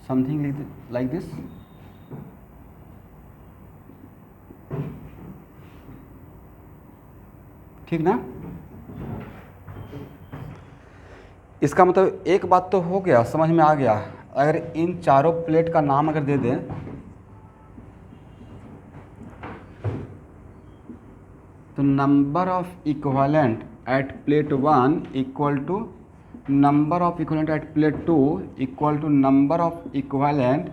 समथिंग लाइक दिस। ठीक ना। इसका मतलब एक बात तो हो गया, समझ में आ गया। अगर इन चारों प्लेट का नाम अगर दे दें तो number of equivalent at plate 1 equal to number of equivalent at plate 2 equal to number of equivalent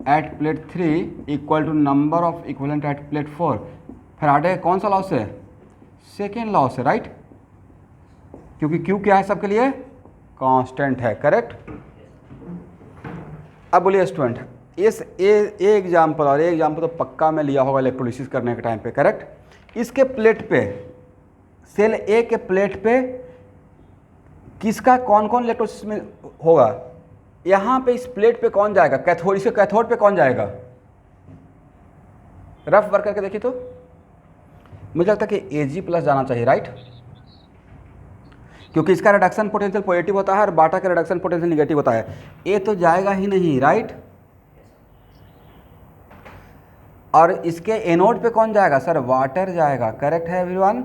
at plate 3 equal to number of equivalent at plate 4। Faraday कौन सा लॉ से? सेकेंड लॉ से, राइट। क्योंकि क्यू क्या है सबके लिए? कांस्टेंट है, करेक्ट। अब बोलिए स्टूडेंट, इस ए एग्जाम्पल और ए एग्जाम्पल तो पक्का में लिया होगा इलेक्ट्रोलिसिस करने के टाइम पे, करेक्ट। इसके प्लेट पे, सेल ए के प्लेट पे किसका कौन कौन इलेक्ट्रोलिसिस में होगा? यहाँ पे इस प्लेट पे कौन जाएगा? कैथोड। इसके कैथोड पे कौन जाएगा? रफ वर्क करके देखिए तो मुझे लगता है कि Ag प्लस जाना चाहिए, राइट। क्योंकि इसका रिडक्शन पोटेंशियल पॉजिटिव होता है और बाटा का रिडक्शन पोटेंशियल निगेटिव होता है। ए तो जाएगा ही नहीं, राइट। और इसके एनोड पे कौन जाएगा? सर वाटर जाएगा, करेक्ट है एवरीवन।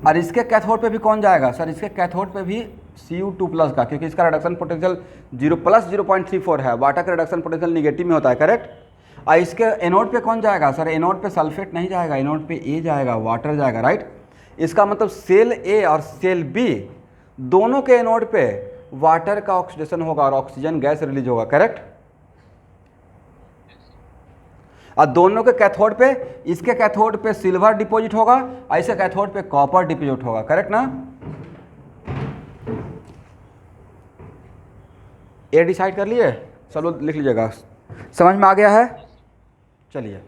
और इसके कैथोड पे भी कौन जाएगा? सर इसके कैथोड पे भी Cu2 प्लस का, क्योंकि इसका रिडक्शन पोटेंशियल 0 प्लस 0.34 है। वाटर का रिडक्शन पोटेंशियल निगेटिव में होता है, करेक्ट। और इसके एनोड पे कौन जाएगा? सर एनोड पे सल्फेट नहीं जाएगा, एनोड पे ए जाएगा, वाटर जाएगा, राइट। इसका मतलब सेल ए और सेल बी दोनों के एनोड पे वाटर का ऑक्सीडेशन होगा और ऑक्सीजन गैस रिलीज होगा, करेक्ट। और दोनों के कैथोड पे, इसके कैथोड पे सिल्वर डिपॉजिट होगा और इसके कैथोड पे कॉपर डिपॉजिट होगा, करेक्ट ना। ए डिसाइड कर लिए? चलो लिख लीजिएगा। समझ में आ गया है? चलिए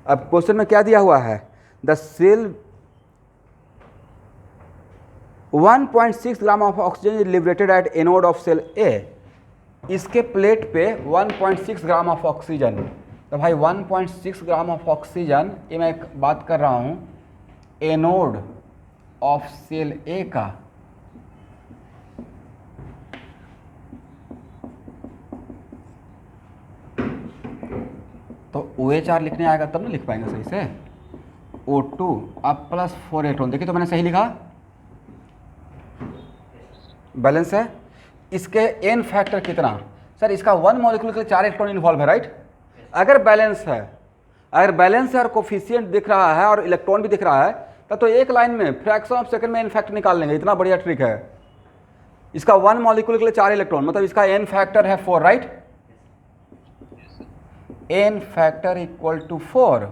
अब क्वेश्चन में क्या दिया हुआ है? The cell 1.6 gram of oxygen is liberated at anode of cell A. इसके प्लेट पे 1.6 ग्राम ऑफ ऑक्सीजन, तो भाई 1.6 ग्राम ऑफ ऑक्सीजन, ये मैं एक बात कर रहा हूँ एनोड ऑफ सेल ए का। तो OH लिखने आएगा तब ना लिख पाएंगे सही से। O2 अब प्लस 4 इलेक्ट्रॉन, देखिए तो मैंने सही लिखा, बैलेंस है। इसके एन फैक्टर कितना? सर इसका 1 मॉलिक्यूल के लिए 4 इलेक्ट्रॉन इन्वॉल्व है, राइट। अगर बैलेंस है, और कोफिशिएंट दिख रहा है और इलेक्ट्रॉन भी दिख रहा है, तब तो एक लाइन में फ्रैक्शन ऑफ सेकंड में एन फैक्टर निकाल लेंगे। इतना बढ़िया ट्रिक है। इसका 1 मॉलिक्यूल के लिए 4 इलेक्ट्रॉन, मतलब इसका एन फैक्टर है 4, right. N factor equal to 4।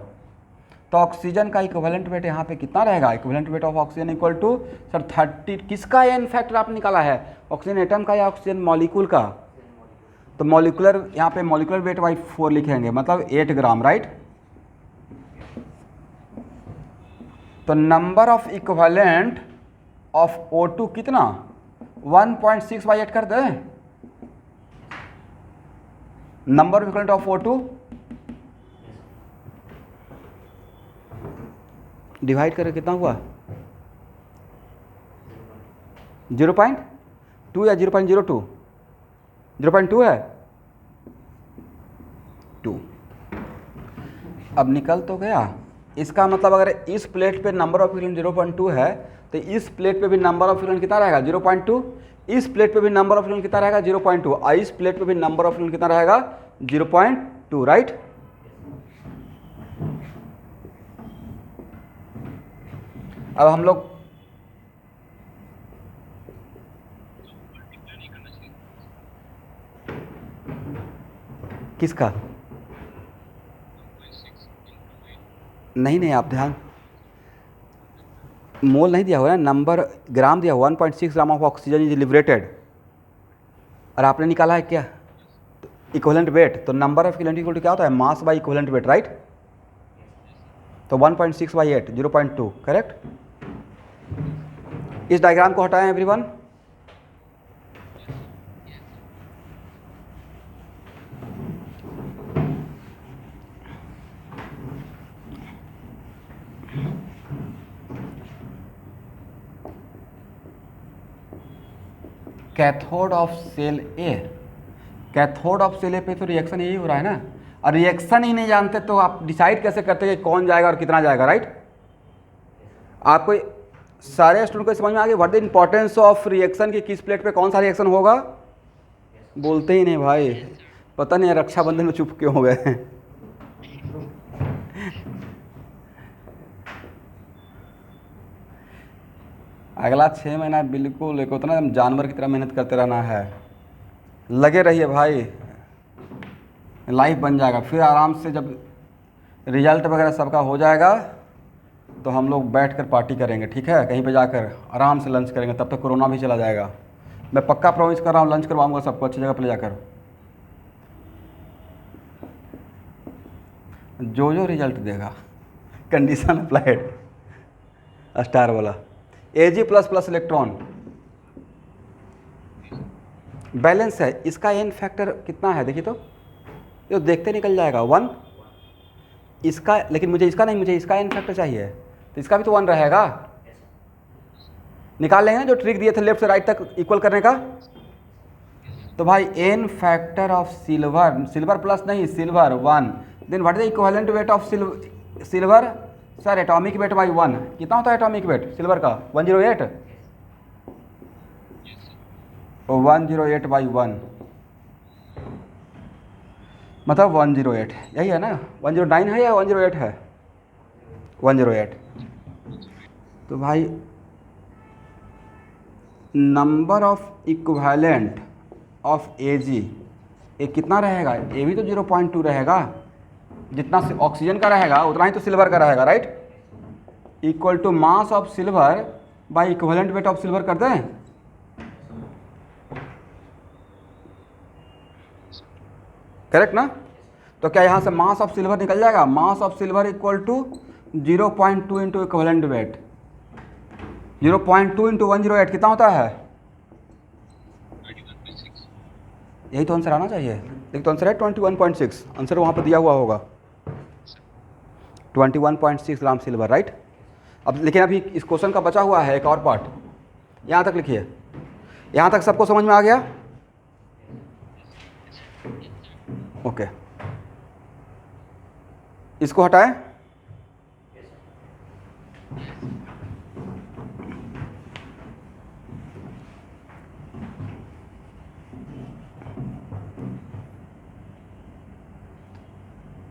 तो ऑक्सीजन का इक्विवेलेंट वेट यहाँ पे कितना रहेगा? Equivalent weight of oxygen equal to sir 30। किसका एन फैक्टर आपने निकाला है? ऑक्सीजन एटम का या ऑक्सीजन मॉलिक्यूल का? तो मॉलिकुलर, यहाँ पे मॉलिकुलर वेट बाई 4 लिखेंगे, मतलब 8 ग्राम, राइट। तो number of equivalent of O2 कितना? 1.6 बाई 8 कर दे। Number of equivalent of O2 divide करके कितना हुआ? 0.2 या 0.02? 0.2 है, 2। अब निकल तो गया। इसका मतलब अगर इस प्लेट पे नंबर ऑफ इक्विवेलेंट 0.2 है तो इस प्लेट पे भी नंबर ऑफ इक्विवेलेंट कितना रहेगा? 0.2। इस प्लेट पे भी नंबर ऑफ इक्विवेलेंट कितना रहेगा? 0.2। और इस प्लेट पे भी नंबर ऑफ इक्विवेलेंट कितना रहेगा? 0.2, राइट। अब हम लोग किसका? नहीं, आप ध्यान, मोल नहीं दिया हुआ है, नंबर ग्राम दिया हुआ। 1.6 gram of oxygen is liberated, और आपने निकाला है क्या? इक्विवेलेंट वेट, तो number of equivalent equal to क्या होता है, mass by equivalent weight, right. तो 1.6/8, 0.2, करेक्ट। इस डायग्राम को हटाएं everyone. Cathode of cell A, cathode of cell A पे तो रिएक्शन यही हो रहा है ना, और रिएक्शन ही नहीं जानते तो आप डिसाइड कैसे करते कि कौन जाएगा और कितना जाएगा, राइट। आपको सारे स्टूडेंट को समझ में आ गया what the importance of reaction की, किस प्लेट पे कौन सा रिएक्शन होगा। बोलते ही नहीं भाई, पता नहीं रक्षाबंधन में चुप क्यों हो गए हैं। अगला 6 महीना बिल्कुल एक उतना जानवर की तरह मेहनत करते रहना है, लगे रहिए भाई, लाइफ बन जाएगा। फिर आराम से जब रिजल्ट वगैरह सबका हो जाएगा तो हम लोग बैठ कर पार्टी करेंगे, ठीक है, कहीं पे जाकर आराम से लंच करेंगे, तब तक कोरोना भी चला जाएगा। मैं पक्का प्रॉमिस कर रहा हूँ, लंच करवाऊँगा सबको अच्छी जगह पर ले जाकर। जो जो रिजल्ट देगा, कंडीशन अप्लाइड, स्टार वाला Ag++ इलेक्ट्रॉन बैलेंस है, इसका एन फैक्टर कितना है देखिए, तो ये देखते निकल जाएगा 1 इसका, लेकिन मुझे इसका नहीं, मुझे इसका एन फैक्टर चाहिए, तो इसका भी तो 1 रहेगा। निकाल लेंगे ना जो ट्रिक दिए थे लेफ्ट से राइट तक इक्वल करने का। तो भाई n factor of silver, silver plus नहीं, silver 1, then what is the equivalent weight of silver, sir atomic weight by 1, कितना होता है एटॉमिक वेट सिल्वर का, 108, 108/1 मतलब 108, यही है ना, 109 है या 108 है, 108। तो भाई number of equivalent of Ag, ये कितना रहेगा, ये भी तो 0.2 रहेगा, जितना ऑक्सीजन का रहेगा उतना ही तो सिल्वर का रहेगा, right. Equal to mass of silver by equivalent weight of silver कर दें, करेक्ट ना। तो क्या यहाँ से मास ऑफ सिल्वर निकल जाएगा, mass of silver equal to 0.2 into equivalent weight, 0.2 into 108 कितना होता है, यही तो आंसर आना चाहिए। देखिए तो आंसर है 21.6, आंसर वहाँ पर दिया हुआ होगा 21.6 ग्राम सिल्वर, राइट। अब लेकिन अभी इस क्वेश्चन का बचा हुआ है एक और पार्ट, यहाँ तक लिखिए, यहाँ तक सबको समझ में आ गया, ओके। इसको हटाएं,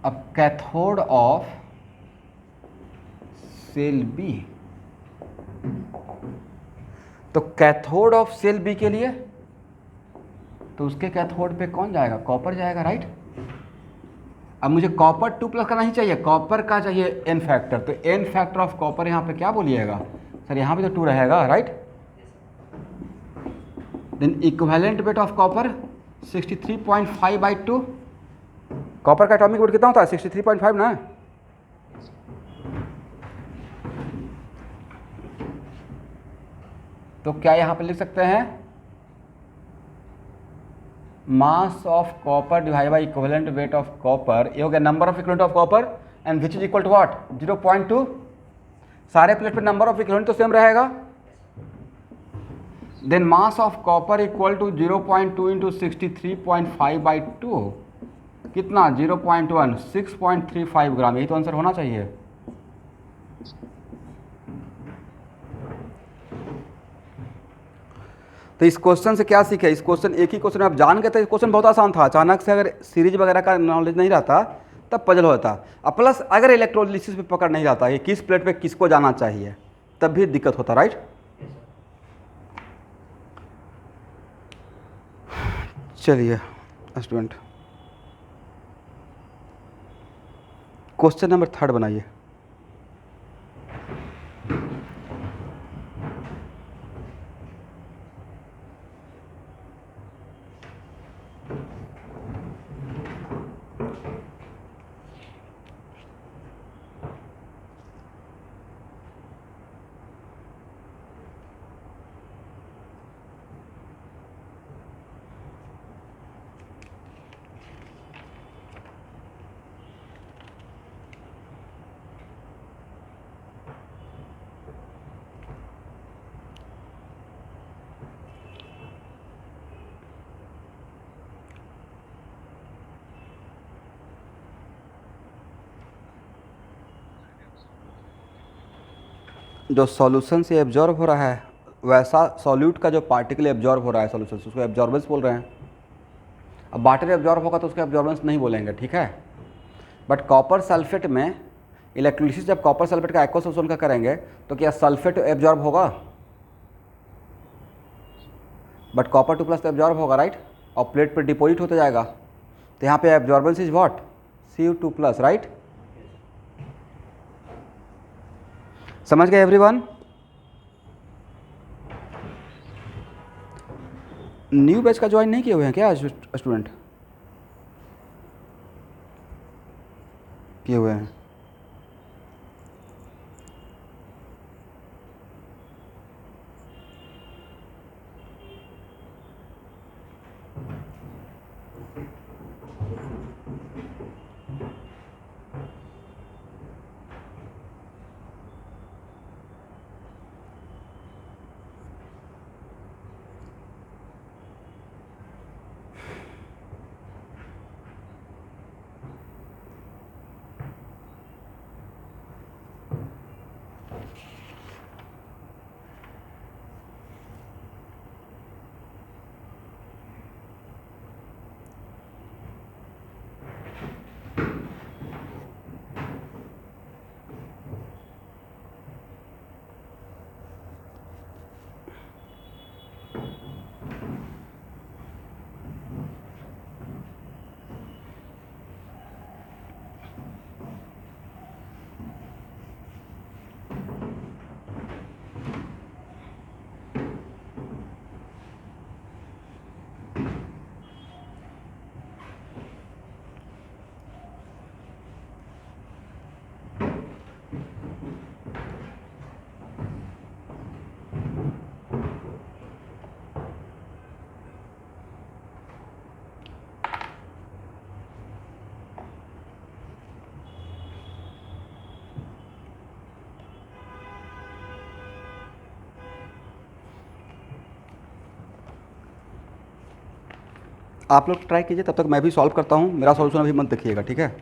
अब कैथोड ऑफ सेल बी, तो कैथोड ऑफ सेल बी के लिए तो उसके कैथोड पे कौन जाएगा, कॉपर जाएगा, राइट। अब मुझे कॉपर 2+ का नहीं चाहिए, कॉपर का चाहिए एन फैक्टर, तो एन फैक्टर ऑफ कॉपर यहाँ पे क्या बोलिएगा सर, यहाँ पे तो 2 रहेगा, right. Then equivalent weight of copper 63.5/2, copper का एटॉमिक वेट कितना होता है 63.5 ना। तो क्या यहाँ पे लिख सकते हैं, mass of copper divide by equivalent weight of copper, ये हो गया number of equivalent of copper and which is equal to what 0.2, सारे प्लेट पे नंबर ऑफ इक्विवेलेंट तो सेम रहेगा। Then mass of copper equal to 0.2 into 63.5/2 कितना 0.1, 6.35 ग्राम, यही तो आंसर होना चाहिए। तो इस क्वेश्चन से क्या सीखे, इस क्वेश्चन एक ही क्वेश्चन आप जान गए थे, इस क्वेश्चन बहुत आसान था, अचानक से अगर सीरीज वगैरह का नॉलेज नहीं रहता तब पजल होता, और प्लस अगर इलेक्ट्रोलिसिस पे पकड़ नहीं रहता कि किस प्लेट पे किसको जाना चाहिए तब भी दिक्कत होता, राइट। चलिए स्टूडेंट, क्वेश्चन नंबर 3 बनाइए। जो सॉल्यूशन से एब्जॉर्ब हो रहा है वैसा सॉल्यूट का जो पार्टिकल एब्जॉर्ब हो रहा है सॉल्यूशन से, उसको एब्जॉर्बेंस बोल रहे हैं। अब वाटर एब्जॉर्ब होगा तो उसको एब्जॉर्बेंस नहीं बोलेंगे, ठीक है। बट कॉपर सल्फेट में इलेक्ट्रोलिसिस जब कॉपर सल्फेट का एक्वस सोल्यूशन का करेंगे तो क्या सल्फेट एब्जॉर्ब होगा? बट कॉपर 2+ तो एब्जॉर्ब होगा, राइट, और प्लेट पर डिपोजिट होता जाएगा। तो यहाँ पे absorbance is what? Cu2+, right. समझ गए एवरीवन? न्यू बैच का ज्वाइन नहीं किए हुए हैं क्या स्टूडेंट? किए हुए हैं। आप लोग ट्राई कीजिए, तब तक मैं भी सॉल्व करता हूँ। मेरा सॉल्यूशन अभी मत देखिएगा, ठीक है।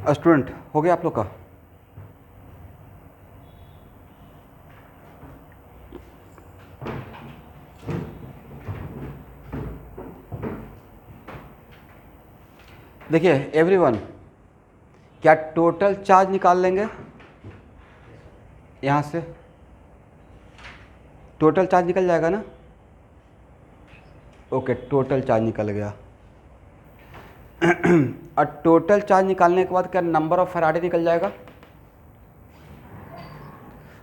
स्टूडेंट हो गया आप लोग का? देखिए एवरीवन, क्या टोटल चार्ज निकाल लेंगे यहाँ से? टोटल चार्ज निकल जाएगा ना? ओके, टोटल चार्ज निकल गया। और टोटल चार्ज निकालने के बाद क्या नंबर ऑफ फैराडे निकल जाएगा?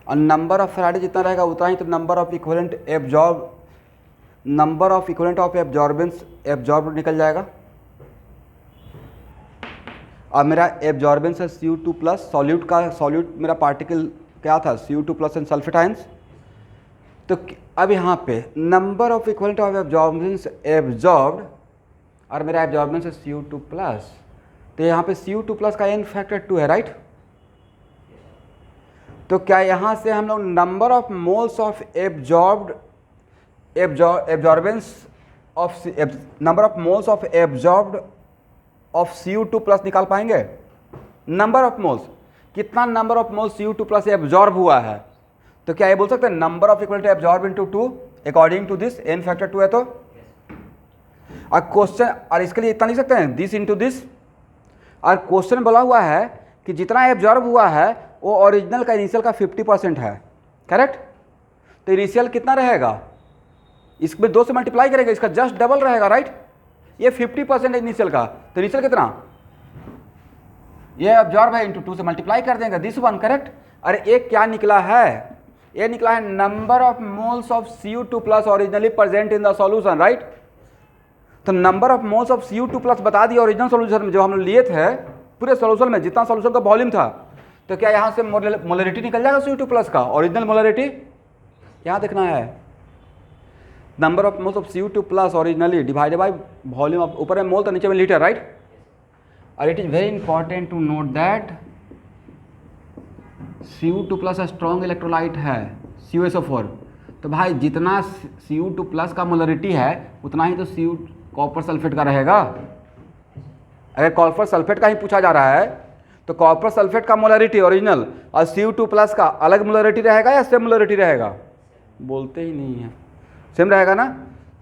और नंबर ऑफ फैराडे जितना रहेगा उतना ही तो number of equivalent of absorbance absorb निकल जाएगा। और मेरा एब्जॉर्बेंस है Cu2 प्लस, सॉल्यूट मेरा पार्टिकल क्या था? Cu2 plus and sulphate ions. तो अब यहाँ पे number of equivalent of absorbance absorbed और मेरा एब्जॉर्बेंस है Cu2 प्लस, तो यहाँ पे Cu2 प्लस का n फैक्टर 2 है, राइट? तो क्या यहाँ से हम लोग number of moles of absorbed of Cu2 plus निकाल पाएंगे? नंबर ऑफ मोल्स, कितना number of moles Cu2 plus absorb हुआ है। तो क्या ये बोल सकते हैं number of equal to absorb into 2 according to this, n factor 2 है तो। और क्वेश्चन, और इसके लिए इतना लिख सकते हैं दिस इनटू दिस। और क्वेश्चन बोला हुआ है कि जितना एब्जॉर्ब हुआ है वो ओरिजिनल का इनिशियल का 50% है, करेक्ट? तो इनिशियल कितना रहेगा? इसमें 2 से मल्टीप्लाई करेगा, इसका जस्ट डबल रहेगा, राइट? ये 50% है इनिशियल का, तो इनिशियल कितना? ये एब्जॉर्ब है, इंटू 2 से मल्टीप्लाई कर देंगे, दिस वन, करेक्ट? अरे एक क्या निकला है? ये निकला है number of moles of Cu2 plus originally present in the solution, right? तो number of moles of Cu2 plus बता दिया ओरिजिनल सॉल्यूशन में जो हम लोग लिए थे, पूरे सॉल्यूशन में जितना सॉल्यूशन का वॉल्यूम था। तो क्या यहाँ से मोलरिटी निकल जाएगा Cu2 प्लस का, ओरिजिनल मोलरिटी? यहाँ देखना है number of moles of Cu2 plus originally divided by volume of, ऊपर में मोल तो नीचे में लीटर, राइट? और it is very important to note that Cu2 plus strong electrolyte है CuSO4। तो भाई जितना Cu2 प्लस का मोलरिटी है उतना ही तो कॉपर सल्फेट का रहेगा। अगर कॉपर सल्फेट का ही पूछा जा रहा है तो कॉपर सल्फेट का मोलरिटी ओरिजिनल और Cu2 प्लस का अलग मोलरिटी रहेगा या सेम मोलरिटी रहेगा? बोलते ही नहीं है, सेम रहेगा ना।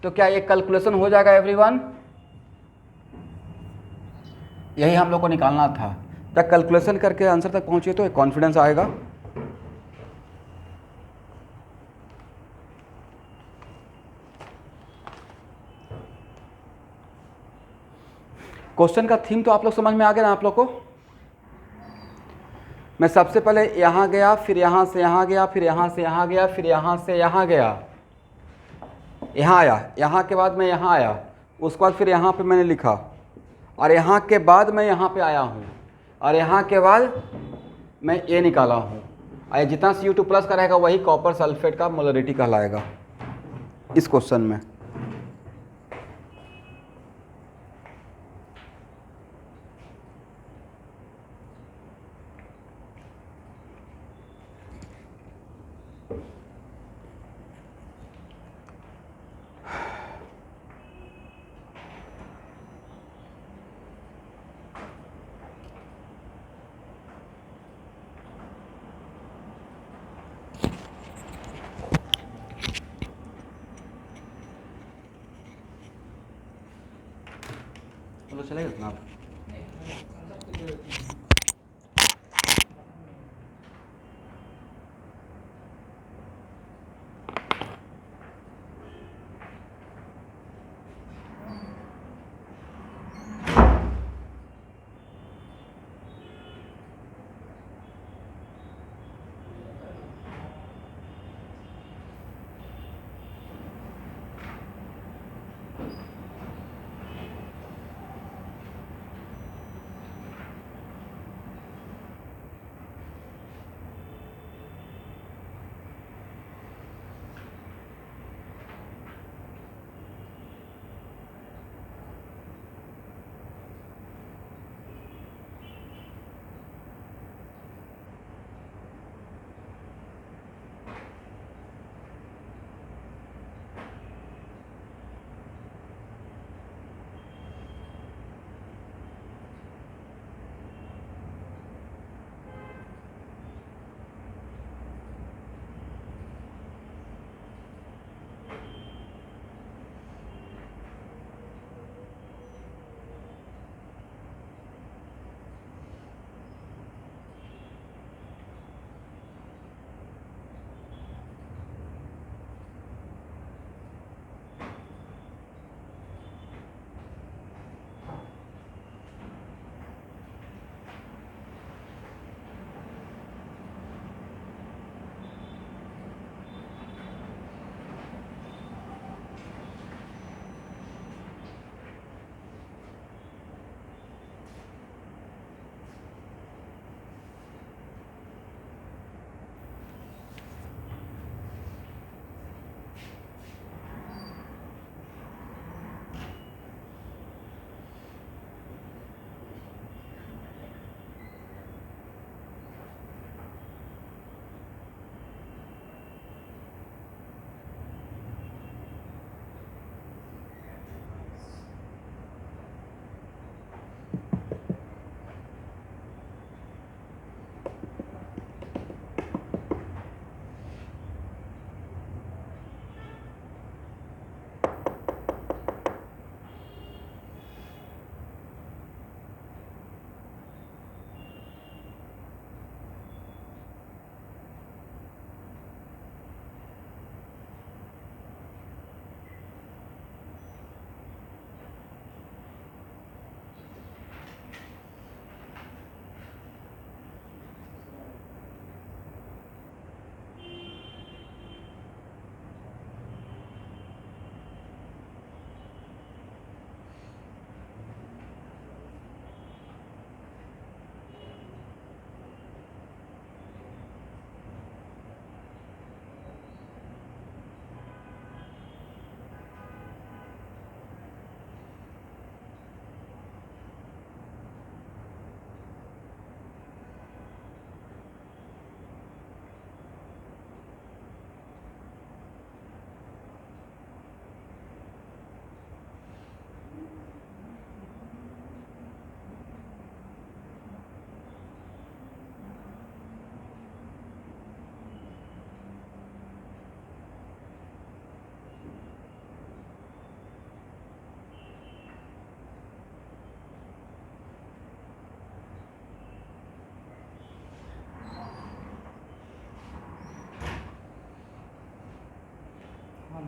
तो क्या ये कैलकुलेशन हो जाएगा एवरीवन? यही हम लोग को निकालना था। जब कैलकुलेशन करके आंसर तक पहुंचे तो एक कॉन्फिडेंस आएगा। क्वेश्चन का थीम तो आप लोग समझ में आ गया ना आप लोग को? मैं सबसे पहले यहाँ गया, फिर यहाँ से यहाँ गया, फिर यहाँ से यहाँ गया, फिर यहाँ से यहाँ गया, यहाँ आया, यहाँ के बाद मैं यहाँ आया, उसके बाद फिर यहाँ पे मैंने लिखा, और यहाँ के बाद मैं यहाँ पे आया हूँ, और यहाँ के बाद मैं ये निकाला हूँ। और जितना Cu2 प्लस का रहेगा वही कॉपर सल्फेट का मोलरिटी कहलाएगा इस क्वेश्चन में। चलो चलेगा जनाब।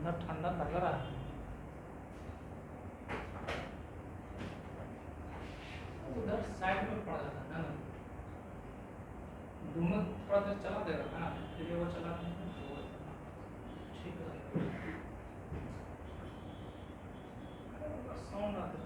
अंदर ठंडा लग रहा है। उधर साइड में पड़ जाता है ना, दोनों थोड़ा देर चला देगा ना, फिर वो चला देगा तो ठीक है। साउंड आता है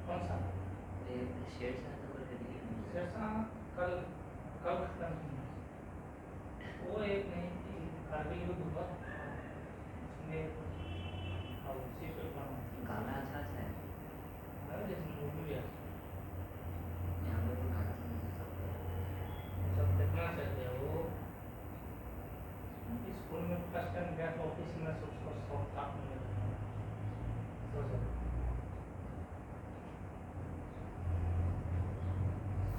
कौन सा शेरशाह कल कल खत्म हुआ। वो एक नहीं कारगिल युद्ध हुआ उसमें और उसी पे बना गाना अच्छा है। अरे जैसे मूवी है यहाँ पे तो गाना सुनने सब सब देखना चाहिए। वो स्कूल में फर्स्ट टाइम गया तो ऑफिस में उसको शौक था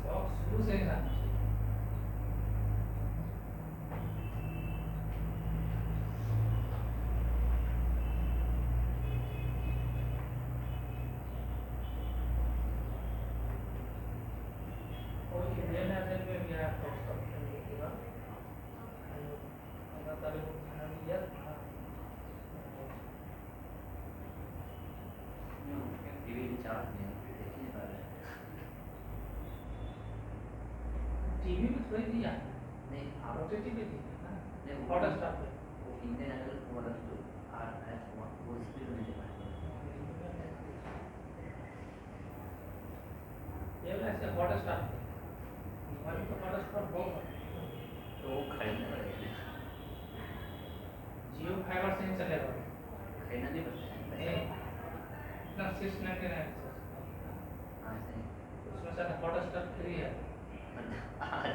शौक शुरू से ही रहना चाहिए। कोई इंडियन आइडल में गया तो उसका पूरा 15 तारीख को खाना लिया था। टीवी रिचार्ज नहीं देखने वाले टीवी में थोड़ी दिया नहीं आप ओटीटी पे दिया ना नहीं हॉटस्टार पे। वो इंडियन आइडल वाला जो वो स्पीड में दिखा ये वाला ऐसे हॉटस्टार पे हमारी तो हॉटस्टार बहुत तो वो खरीदने पड़ेगा जियो फाइबर से ही चलेगा खरीदना नहीं पड़ता है नहीं इतना 699 हाँ सही उसमें से हॉटस्टार फ्री है आज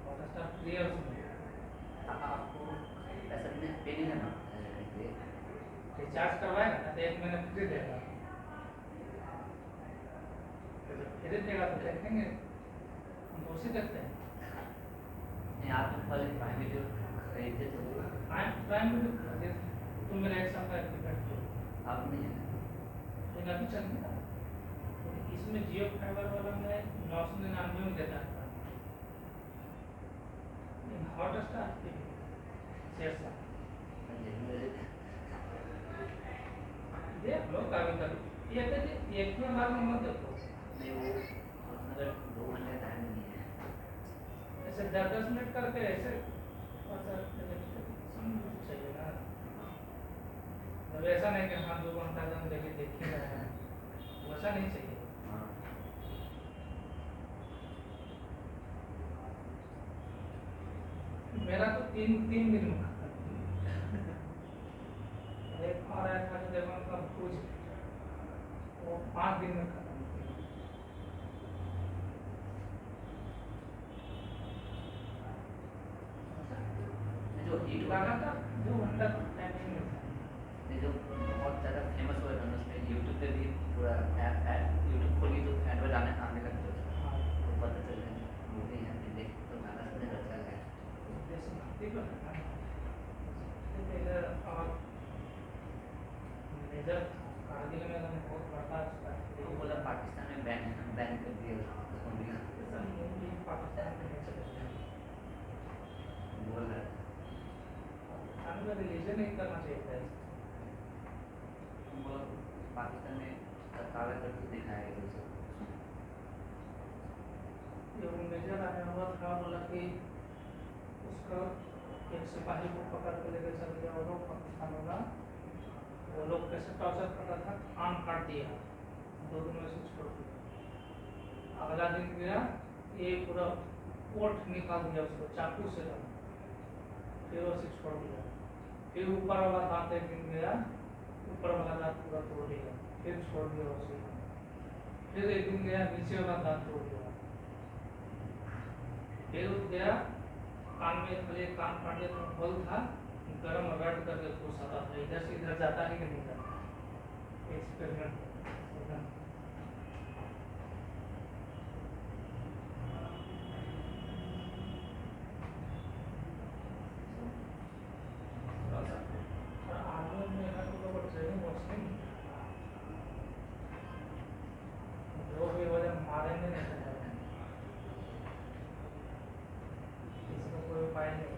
हॉटस्टार फ्री है उसमें। आपको पैसा भी पे नहीं करना रिचार्ज करवाएगा ना तो 1 महीना फ्री देगा। फ्री देगा तो देखेंगे हम तो उसी देखते हैं। नहीं आप पहले प्राइम वीडियो खरीदते थे वो प्राइम में दिखाते थे, तो मेरा एक साल का टिकट लो, अब नहीं है। लेकिन अभी चल गया। तो इसमें जियो फाइबर वाला में 999 में देता है, लेकिन हॉटस्टार के शेयर सा मेरे देख लो कभी कभी, ये तो एक ही बार में मत देखो, नहीं वो मतलब 2 घंटे टाइम नहीं है। ऐसे 10-10 मिनट करके ऐसे समझ चाहिए ना। अब ऐसा नहीं कि हाँ 2 घंटा हम लेके देख ही रहे हैं, वैसा नहीं चाहिए। हाँ मेरा तो 3 दिन में खत्म। एक और आया था जब मतलब कुछ वो 5 दिन में खत्म। जो हिट होता लगा है था 2 घंटा टाइम नहीं मिलता। नहीं जो बहुत ज़्यादा फेमस हुआ है उसमें यूट्यूब पे भी पूरा ऐड यूट्यूब खोली तो एडवर्ट आने लगते हैं, हाँ, तो पता चल रहा है मूवी है फिर देख तो गाना सुनने अच्छा लगा। देशभक्ति को है ना। सबसे पहले और मेजर कारगिल में हम बहुत बड़ा तो बोला पाकिस्तान में बैन बैन कर दिया उसको भी पाकिस्तान में नहीं चलेगा। बोल रहा है। पाकिस्तान में रिलीजन नहीं करना चाहिए था। बोला पाकिस्तान में काला करके दिखाया है उसे। ये वो मेजर आया हुआ था, बोला कि उसका एक सिपाही को पकड़ के लेकर चल गया वो लोग पाकिस्तान वाला, वो लोग कैसे टॉर्चर करता था, कान काट दिया, 2 दिन में से छोड़ दिया। अगला दिन गया, ये पूरा कोट निकाल दिया उसको चाकू से, फिर उसे छोड़ दिया। फिर ऊपर वाला दांत एक दिन गया, ऊपर वाला दांत पूरा तोड़ दिया, फिर छोड़ दिया उसे। फिर एक दिन गया, नीचे वाला दांत तोड़ दिया। फिर उठ गया, कान में खाली कान काट दिया, तो होल था, गरम रट करके घुसाता था, इधर से इधर जाता है कि नहीं जाता। एक्सपेरिमेंट आर्मी में है तो लोग ट्रेनिंग वॉचिंग जो भी वजह मारेंगे नहीं चलेगा, इसका कोई उपाय नहीं है।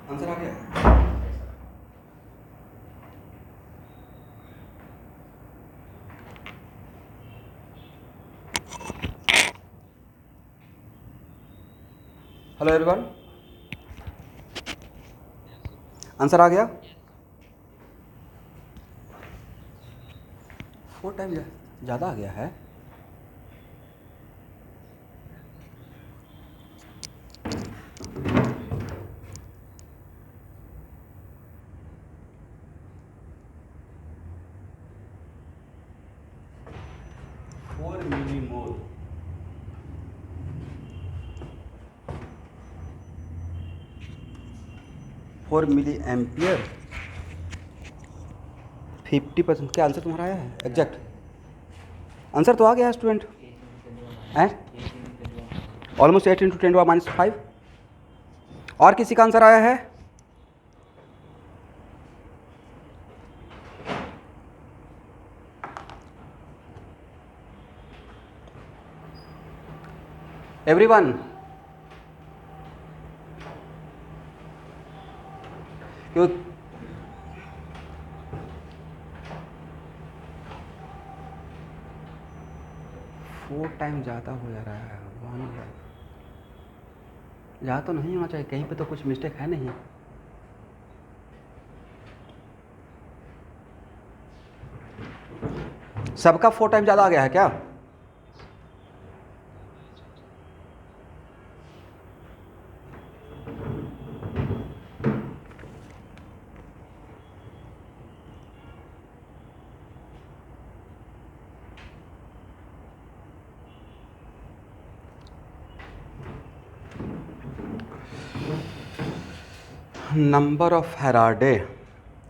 आंसर आ गया। हेलो एवरीवन, आंसर आ गया। 4 टाइम ज़्यादा आ गया है। Millimole 4 milliampere 50%। क्या आंसर तुम्हारा आया है एग्जैक्ट? आंसर तो आ गया है स्टूडेंट, हैं? ऑलमोस्ट 8 × 10⁻⁵। और किसी का आंसर आया है? एवरीवन, क्यों? 4 टाइम ज़्यादा हो जा रहा है 1 बाई, ज़्यादा तो नहीं होना चाहिए, कहीं पे तो कुछ मिस्टेक है नहीं। सबका 4 टाइम ज़्यादा आ गया है क्या? Number of Faraday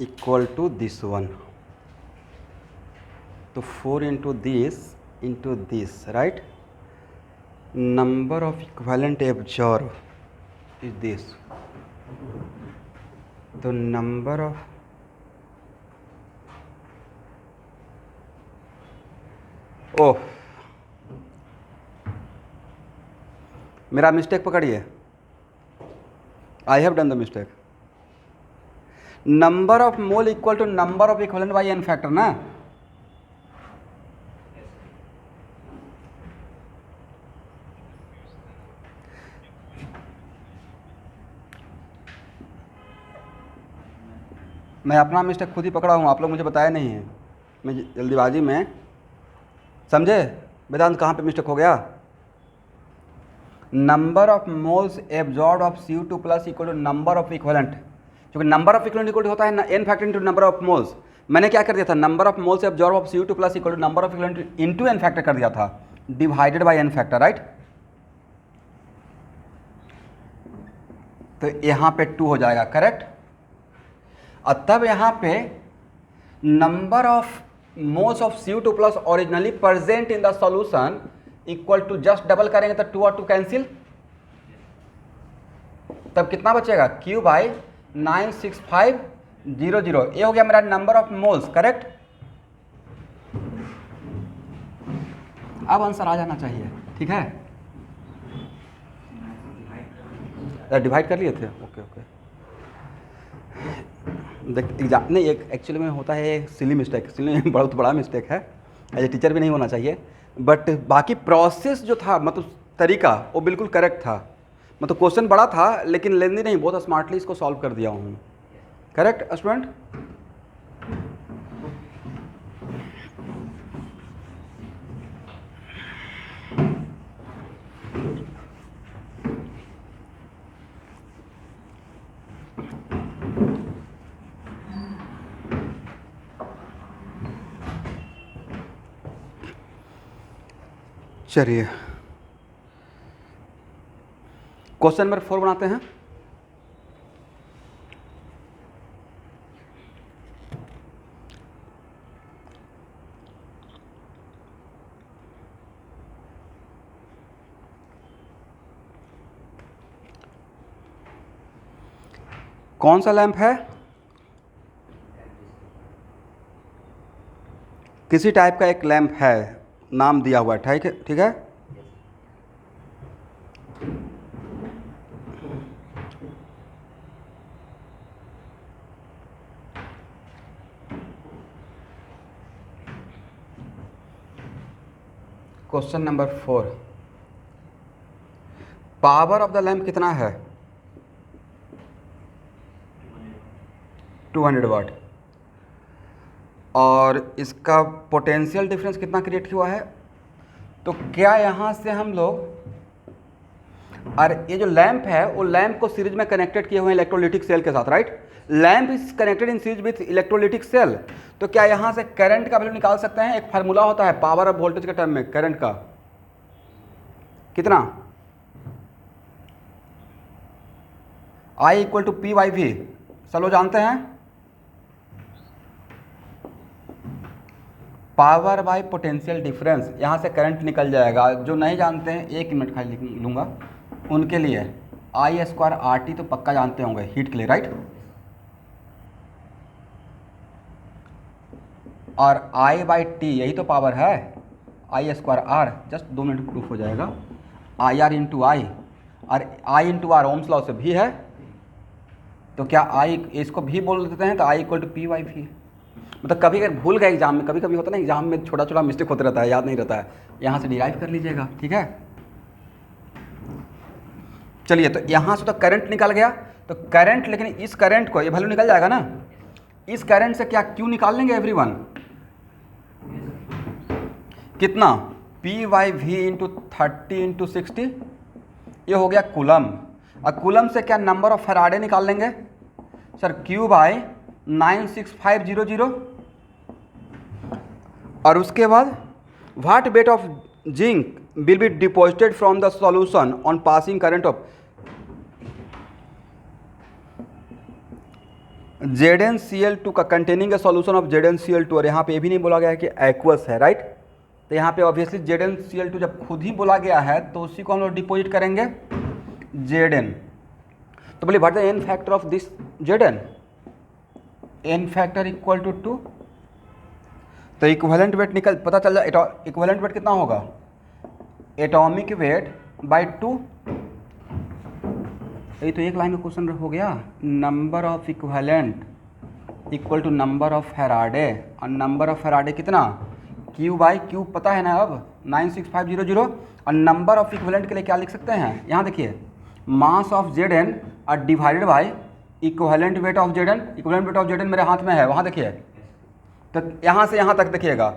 equal to this one, तो 4 into this right, number of equivalent absorb is this, तो नंबर ऑफ ओह मेरा मिस्टेक पकड़िए, I have done the mistake. Number of mole equal to number of equivalent by n factor ना, मैं अपना मिस्टेक खुद ही पकड़ा हूँ, आप लोग मुझे बताया नहीं है, मैं जल्दीबाजी में, समझे वेदांत कहाँ पे मिस्टेक हो गया? Number of moles absorb of CO2 plus equal to number of equivalent, क्योंकि नंबर ऑफ इक्विवेलेंट इक्वल होता है n factor into number of moles, मैंने क्या कर दिया था, number of moles absorb of CO2 plus equal to number of equivalent into n factor कर दिया था, divided by n factor right. तो यहाँ पे 2 हो जाएगा करेक्ट, और तब यहाँ पे number of moles of CO2 plus originally present in the solution equal to, just double करेंगे तो 2 और 2 कैंसिल, तब कितना बचेगा Q बाई 96500, ये हो गया मेरा नंबर ऑफ मोल्स करेक्ट। अब आंसर आ जाना चाहिए, ठीक है, डिवाइड कर लिए थे, ओके ओके। देख एग्जाम नहीं, एक एक्चुअली में होता है सिली मिस्टेक, सिली बहुत बड़ा मिस्टेक है, एज ए टीचर भी नहीं होना चाहिए, बट बाकी प्रोसेस जो था मतलब तरीका वो बिल्कुल करेक्ट था, मतलब क्वेश्चन बड़ा था लेकिन लेंदी नहीं, बहुत स्मार्टली इसको सॉल्व कर दिया हूँ, करेक्ट स्टूडेंट। चलिए क्वेश्चन नंबर 4 बनाते हैं। कौन सा लैंप है? किसी टाइप का एक लैंप है, नाम दिया हुआ है, ठीक है, ठीक है। Question number 4, power of the lamp कितना है? 200 वाट, और इसका पोटेंशियल डिफरेंस कितना क्रिएट हुआ है? तो क्या यहाँ से हम लोग, और ये जो लैंप है वो लैंप को सीरीज में कनेक्टेड किए हुए हैं इलेक्ट्रोलिटिक सेल के साथ, right, lamp is connected in series with electrolytic cell, तो क्या यहाँ से करंट का वैल्यू निकाल सकते हैं? एक फार्मूला होता है पावर ऑफ वोल्टेज के टर्म में, करंट का कितना, I equal to P by V, सब लोग जानते हैं, पावर बाय पोटेंशियल डिफरेंस, यहाँ से करंट निकल जाएगा। जो नहीं जानते हैं 1 मिनट खाली लिख लूँगा उनके लिए, I स्क्वायर RT तो पक्का जानते होंगे हीट के लिए, राइट, और I बाई टी यही तो पावर है, I square R, just 2 minute proof हो जाएगा, IR इंटू आई, और I into R Ohm's law से भी है, तो क्या I इसको भी बोल देते हैं, तो I equal to P by भी, मतलब कभी अगर भूल गए एग्जाम में, कभी कभी होता है ना एग्जाम में छोटा छोटा मिस्टेक होता रहता है, याद नहीं रहता है, यहाँ से डिराइव कर लीजिएगा, ठीक है। चलिए, तो यहाँ से तो करंट निकल गया, तो करंट, लेकिन इस करंट को, ये वैल्यू निकल जाएगा ना, इस करंट से क्या क्यू निकाल लेंगे एवरीवन, कितना, P by V into 30 into 60, ये हो गया कूलम। और कूलम से क्या नंबर ऑफ फैराडे निकाल लेंगे सर, क्यू बाई 96500, और उसके बाद what weight of zinc will be deposited from the solution on passing current of ZnCl2 का containing A solution of ZnCl2, और यहाँ पे ये भी नहीं बोला गया है कि एक्वस है, राइट। तो यहाँ पे ऑब्वियसली ZnCl2 जब खुद ही बोला गया है तो उसी को हम लोग डिपॉजिट करेंगे Zn। तो बोलिए what the n factor of this Zn, n factor equal to 2, तो इक्विवेलेंट वेट निकल पता चल जाए, इक्विवेलेंट वेट कितना होगा, एटॉमिक वेट बाय 2, ये तो एक लाइन में क्वेश्चन हो गया, number of equivalent equal to number of Faraday, और नंबर ऑफ फैराडे कितना, क्यू बाई क्यू पता है ना अब 96500, और नंबर ऑफ इक्विवेलेंट के लिए क्या लिख सकते हैं, यहाँ देखिए मास ऑफ Zn और divided by equivalent weight of Zn, equivalent weight of Zn मेरे हाथ में है, वहाँ देखिए, तो यहाँ से यहाँ तक देखिएगा,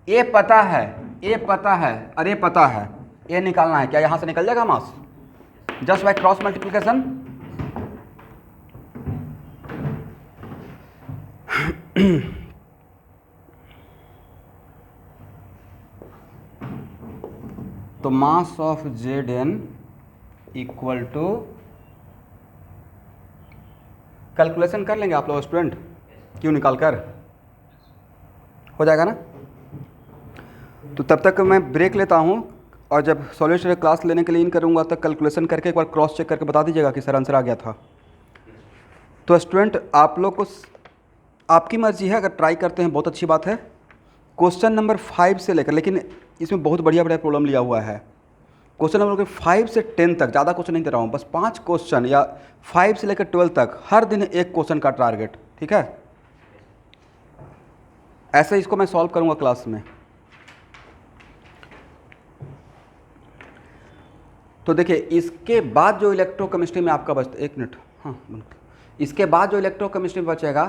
ए पता है, ए पता है और ए पता है, ए निकालना है, क्या यहाँ से निकल जाएगा mass just by cross multiplication. तो mass of Zn equal to, calculation कर लेंगे आप लोग स्टूडेंट, क्यों निकाल कर हो जाएगा ना। तो तब तक मैं ब्रेक लेता हूँ, और जब सॉल्यूशन क्लास लेने के लिए इन करूँगा तब कैलकुलेशन करके एक बार क्रॉस चेक करके बता दीजिएगा कि सर आंसर आ गया था। तो स्टूडेंट आप लोग को आपकी मर्जी है, अगर ट्राई करते हैं बहुत अच्छी बात है। क्वेश्चन नंबर 5 से लेकर, लेकिन इसमें बहुत बढ़िया बढ़िया प्रॉब्लम लिया हुआ है, क्वेश्चन नंबर 5 से 10 तक, ज़्यादा क्वेश्चन नहीं दे रहा हूँ, बस 5 क्वेश्चन या 5 से लेकर 12 तक हर दिन एक क्वेश्चन का टारगेट, ठीक है। ऐसे इसको मैं सॉल्व करूँगा क्लास में। तो देखिए इसके बाद जो इलेक्ट्रोकेमिस्ट्री में आपका बचता, एक मिनट, हाँ, इसके बाद जो इलेक्ट्रोकेमिस्ट्री में बचेगा